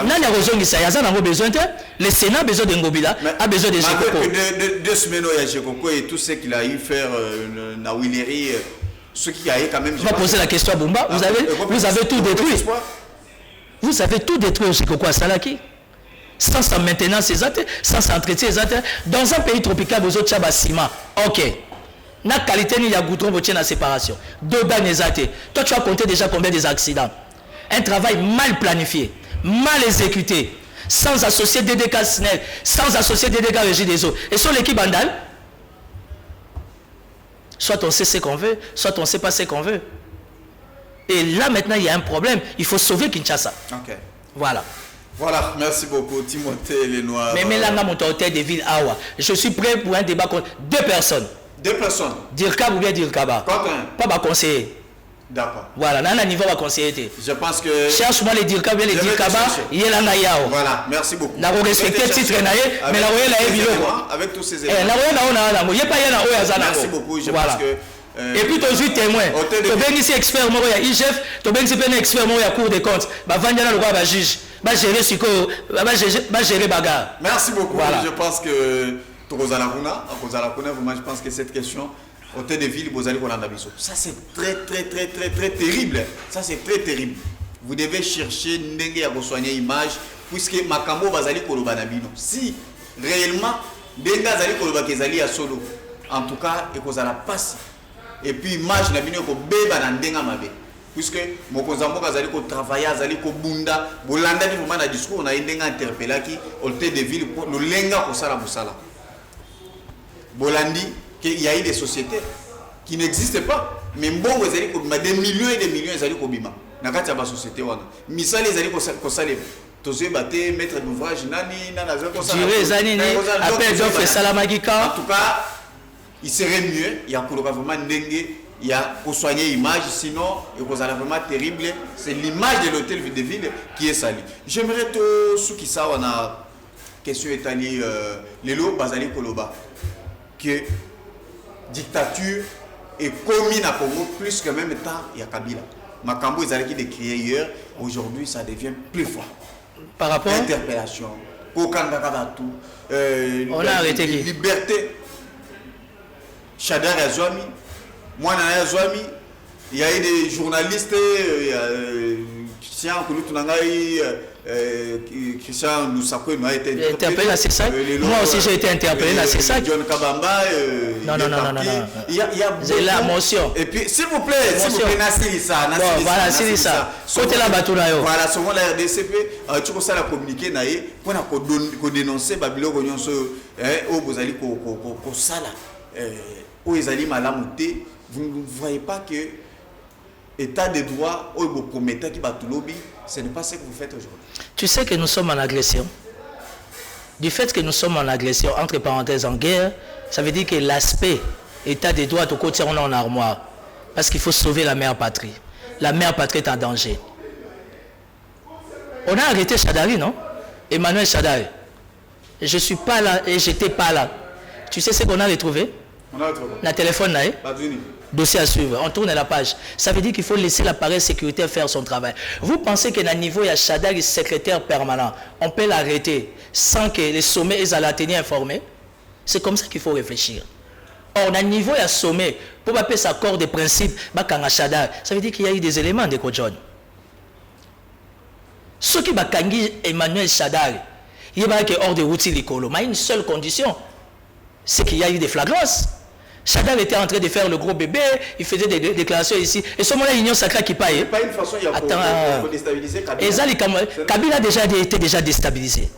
Nani a besoin de ça, il a besoin de le Sénat a besoin de Ngobila, a besoin de Jekoko. Deux semaines il y a Jekoko et tout ce qu'il a eu faire na Willery. Ce qui a quand même. On va poser la question à Bumba. Vous avez tout détruit. Vous avez tout détruit au Jekoko à Salaki. Sans sa maintenance, sans s'entretien, dans un pays tropical, vous avez un ciment. Ok. La qualité, il y a goudron, vous avez la séparation. Deux bancs, toi, tu as compté déjà combien des accidents. Un travail mal planifié, mal exécuté, sans associer DDK SNEL, sans associer DDK Régie des eaux. Et sur l'équipe Bandal, soit on sait ce qu'on veut, soit on ne sait pas ce qu'on veut. Et là, maintenant, il y a un problème. Il faut sauver Kinshasa. Ok. Voilà. Voilà, merci beaucoup, Timothée Lenoir. Mais là, mon hôtel de ville Awa. Je suis prêt pour un débat contre deux personnes. Deux personnes. Dirkab ou bien Dirkaba. Pas ma conseiller. D'accord. Voilà, là, on niveau va conseiller. Je pense que. Cherche-moi les Dirkab et les Dirkaba. Il y a là Yao. Voilà, merci beaucoup. N'a pas respecté le titre, mais la royale a évidemment. Avec tous ces éléments. La royale a pas merci beaucoup, je pense que. Et puis, tu es témoin. Tu es ici expert, il y a IGF, tu es ici expert, il y a Cour des comptes. Tu vas juge. Gérer bagarre. Merci beaucoup. Voilà. Je pense que je pense que cette question, hôtel de ville, ça c'est très terrible. Ça c'est très terrible. Vous devez chercher à soigner l'image, puisque Makambo Bazali Kolobanabino. Si réellement, Denga Zali Kolobakezali à solo, en tout cas, et qu'on a passe. Et puis, image Nabino Kobeba Nandenga Mabe. Puisque Mokozambo Kazali ko travailler azali ko bunda bolanda ni moment na discours on a indenga interpellé qui hôtel de ville pour le lenga ko sala musala bolandi qu'il y a eu des sociétés qui n'existent pas mais mbongo ezali ko des millions et des millions ezali ko bima na kati ya ba société wana misali ezali ko sala tozé baté maître d'ouvrage nani nana zako sala dire zani ni appel d'offre salamagika. En tout cas il serait mieux il y a pour vraiment ndenge. Il y a pour soigner l'image, sinon, et vous allez vraiment terrible, c'est l'image de l'hôtel de ville qui est salie. J'aimerais que ceux qui savent, on a question étalée, Lelo Bazali Koloba, que dictature est commune à Congo plus que même temps, il y a Kabila. Makambo, ils allaient décrire hier, aujourd'hui, ça devient plus fort. Par rapport à interpellation, Kokangakabatu, on a arrêté qui liberté, Chadar Azwami. Moi, il y a eu des journalistes, Christian Christian Loussako a été interpellé à ça. Moi aussi, j'ai été interpellé à ça. John Kabamba. Non. Il y a j'ai la motion. Et puis, s'il vous plaît, Nassili ça. Voilà, c'est ça. Côté la bateau là. Voilà, souvent la RDCP, tu peux ça la communiquer, pour dénoncer Babylone, au Bozali, au Sala, au Ezali Malamouté. Vous ne voyez pas que l'état de droit, ce n'est pas ce que vous faites aujourd'hui. Tu sais que nous sommes en agression. Du fait que nous sommes en agression, entre parenthèses en guerre, ça veut dire que l'aspect état de droit au côté on est en armoire. Parce qu'il faut sauver la mère patrie. La mère patrie est en danger. On a arrêté Chadari, non? Emmanuel Chadari. Je ne suis pas là et je n'étais pas là. Tu sais ce qu'on a retrouvé? On a retrouvé. La téléphone, dossier à suivre, on tourne la page. Ça veut dire qu'il faut laisser l'appareil sécuritaire faire son travail. Vous pensez qu'à un niveau, il y a Chadari, secrétaire permanent, on peut l'arrêter sans que les sommets aient à la tenir informés? C'est comme ça qu'il faut réfléchir. Or, dans le niveau à sommet, pour appeler ça accord de principe, ça veut dire qu'il y a eu des éléments de John. Ce qui va Emmanuel Chadar, il y a hors de route l'écolo. Mais une seule condition, c'est qu'il y a eu des flagrances. Chadar était en train de faire le gros bébé, il faisait des déclarations ici. Et ce moment-là, l'Union sacrée qui paye. C'est pas une façon, il y a pour déstabiliser Kabila. Kabila a été déjà déstabilisé.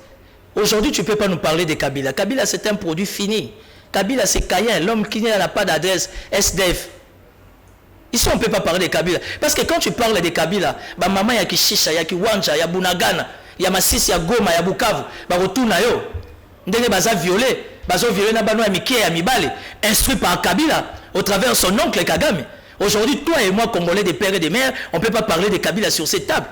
Aujourd'hui, tu ne peux pas nous parler de Kabila. Kabila, c'est un produit fini. Kabila, c'est Kayen, l'homme qui n'a pas d'adresse, SDF. Ici, on ne peut pas parler de Kabila. Parce que quand tu parles de Kabila, bah, maman, il y a Kishisha, il y a Kiwanja, il y a Bunagana, il y a Masisi, il y a Goma, il y a Bukavu. Bah, retourne à yo. Ndenge baza violé. Bazo violé na bano ya Mikie ya Mibale. Instruit par Kabila, au travers de son oncle Kagame. Aujourd'hui, toi et moi, Congolais des pères et des mères, on ne peut pas parler de Kabila sur cette table.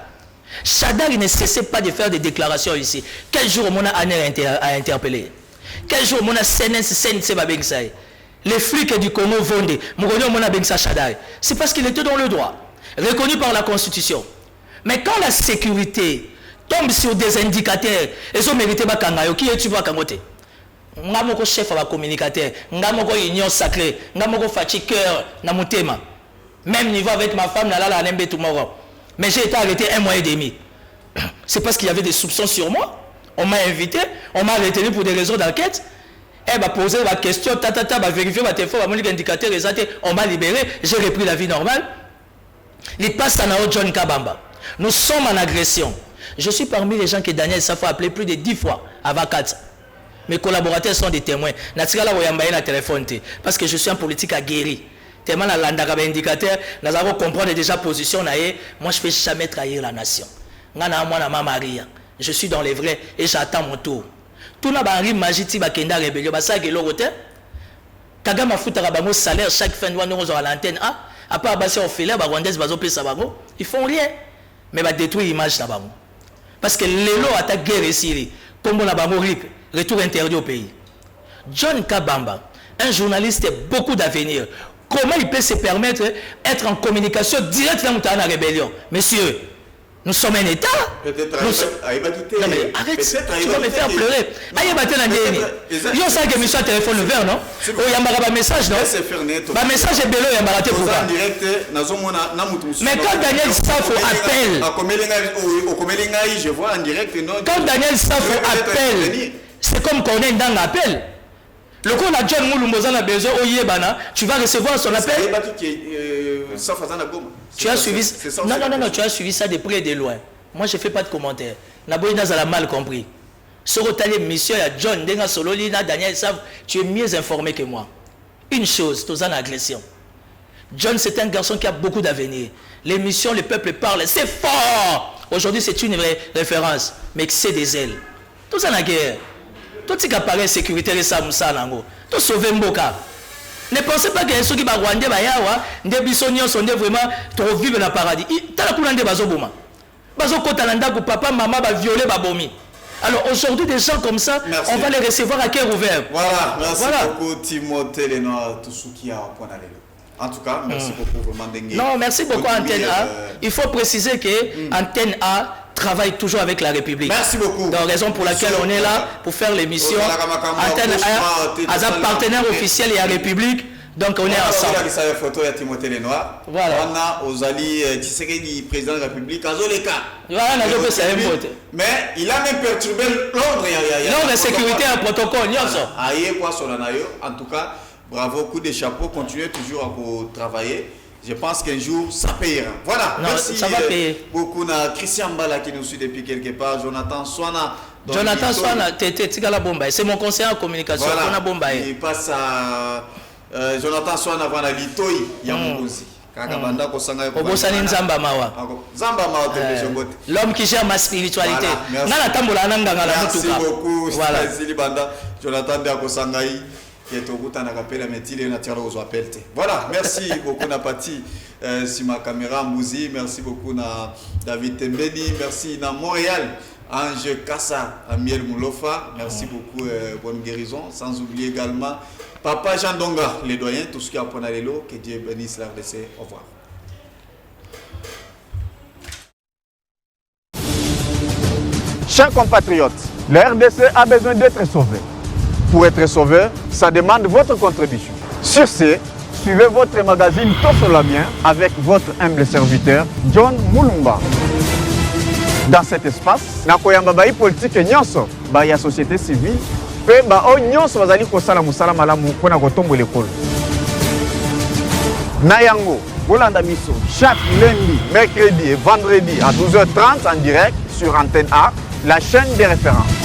Chadar, il ne cessait pas de faire des déclarations ici. Quel jour mon Aner a interpellé? Quel jour mon CNC Babengsaï? Les flics du Congo Vondé, c'est parce qu'il était dans le droit, reconnu par la Constitution. Mais quand la sécurité tombe sur des indicateurs, ils ont mérité Bakangayo, qui est-tu Bakangote? Ngamoko chef à communicateur, Ngamoko union sacrée, Ngamoko fatigue cœur, Namutema. Même niveau avec ma femme, Nala Nembe Tomorrow. Mais j'ai été arrêté 1 mois et demi. C'est parce qu'il y avait des soupçons sur moi. On m'a invité, on m'a retenu pour des raisons d'enquête. Elle m'a posé la question, m'a vérifié ma téléphone, m'a montré l'indicateur, on m'a libéré, j'ai repris la vie normale. Il passe à Nao John Kabamba. Nous sommes en agression. Je suis parmi les gens que Daniel Safo a appelé plus de 10 fois à Vakat. Mes collaborateurs sont des témoins. Parce que je suis en politique aguerri. Tellement la landaka indicateur, nous avons compris déjà position. Moi, je ne fais jamais trahir la nation. Je suis dans les vrais et j'attends mon tour. Tout le monde magiti bakenda rébellion basa ke lorote Kagame futaka bango salaire chaque fin de mois nous à l'antenne à part basé au filet ba rwandaise bazo pesa bango ils font rien mais ba détruire l'image na bango parce que lelo attaque guerre ici comme na bango retour interdit au pays. John Kabamba, un journaliste beaucoup d'avenir, comment il peut se permettre d'être en communication directe dans la rébellion? Monsieur, nous sommes un État. Peut-être non mais arrête, tu vas me faire pleurer. Yo ça que monsieur a téléphone ouvert non? Oh il y a un message non? Un message est bello il y a un pourquoi? Mais quand Daniel Safo appelle, je vois en direct quand Daniel Safo appelle, c'est comme qu'on est dans l'appel. Le coup on a John Moulumboza a besoin tu vas recevoir son appel. Tu as suivi non, tu as suivi ça de près et de loin. Moi je ne fais pas de commentaires. Naboïna a mal compris. Ce retalié monsieur à John Denga Sololi Daniel Sav, tu es mieux informé que moi. Une chose, tu as une agression. John c'est un garçon qui a beaucoup d'avenir. L'émission le peuple parle, c'est fort. Aujourd'hui c'est une vraie référence, mais c'est des ailes. Tout ça la guerre. Tout ce qui apparaît sécurité et ça nango. Tout sauver Mboka. Ne pensez pas que ceux qui va rwandais bayawa, des bisonions sont vraiment trop vivre dans le paradis. T'as la coulande bazo boma. Bazo kotalanda ko papa maman va violer babomi. Alors aujourd'hui des gens comme ça, merci. On va les recevoir à cœur ouvert. Voilà, merci beaucoup Timothée Lenoir Tusukia en tout cas, merci beaucoup vraiment Dengue. Non, merci beaucoup Antenne A. Il faut préciser que Antenne A travaille toujours avec la République. Merci beaucoup. Donc, raison pour laquelle on est là pour faire l'émission. Antenne A, as un partenaire officiel et à République. Donc, on est ensemble. On a photo de Timothée Lenoir. Voilà. On a Ozali Tshisekedi, président de la République. Voilà, mais il a même perturbé l'ordre. L'ordre de sécurité et protocole. En tout cas, bravo, coup de chapeau. Continuez toujours à travailler. Je pense qu'un jour, ça payera. Voilà, non, merci ça va payer. Beaucoup. Christian Mbala qui nous suit depuis quelque part, Jonathan Swana. Jonathan Swana, c'est mon conseiller en communication. Voilà. Il passe à Jonathan Swana, voilà, Litoi, Yamugozi. L'homme qui gère ma spiritualité. Merci beaucoup. Voilà. Jonathan Diakosangaï. Voilà, merci beaucoup Napati sur ma caméra Mouzi, merci beaucoup na David Tembeni, merci na Montréal Ange Kassa, Amiel Moulofa, merci beaucoup, bonne guérison, sans oublier également Papa Jean Donga, les doyens, tout ce qui a pour Nalélo, que Dieu bénisse la RDC, au revoir. Chers compatriotes, la RDC a besoin d'être sauvée. Pour être sauvé, ça demande votre contribution. Sur ce, suivez votre magazine Tosolamien avec votre humble serviteur John Mulumba. Dans cet espace, nakoyamba ba politique nyonso, ba ya société civile, pe ba o nyonso bazali kosala musala malamu pona kotombo l'école. Nayango, Bolanda Miso, chaque lundi, mercredi et vendredi à 12h30 en direct sur Antenne A, la chaîne des références.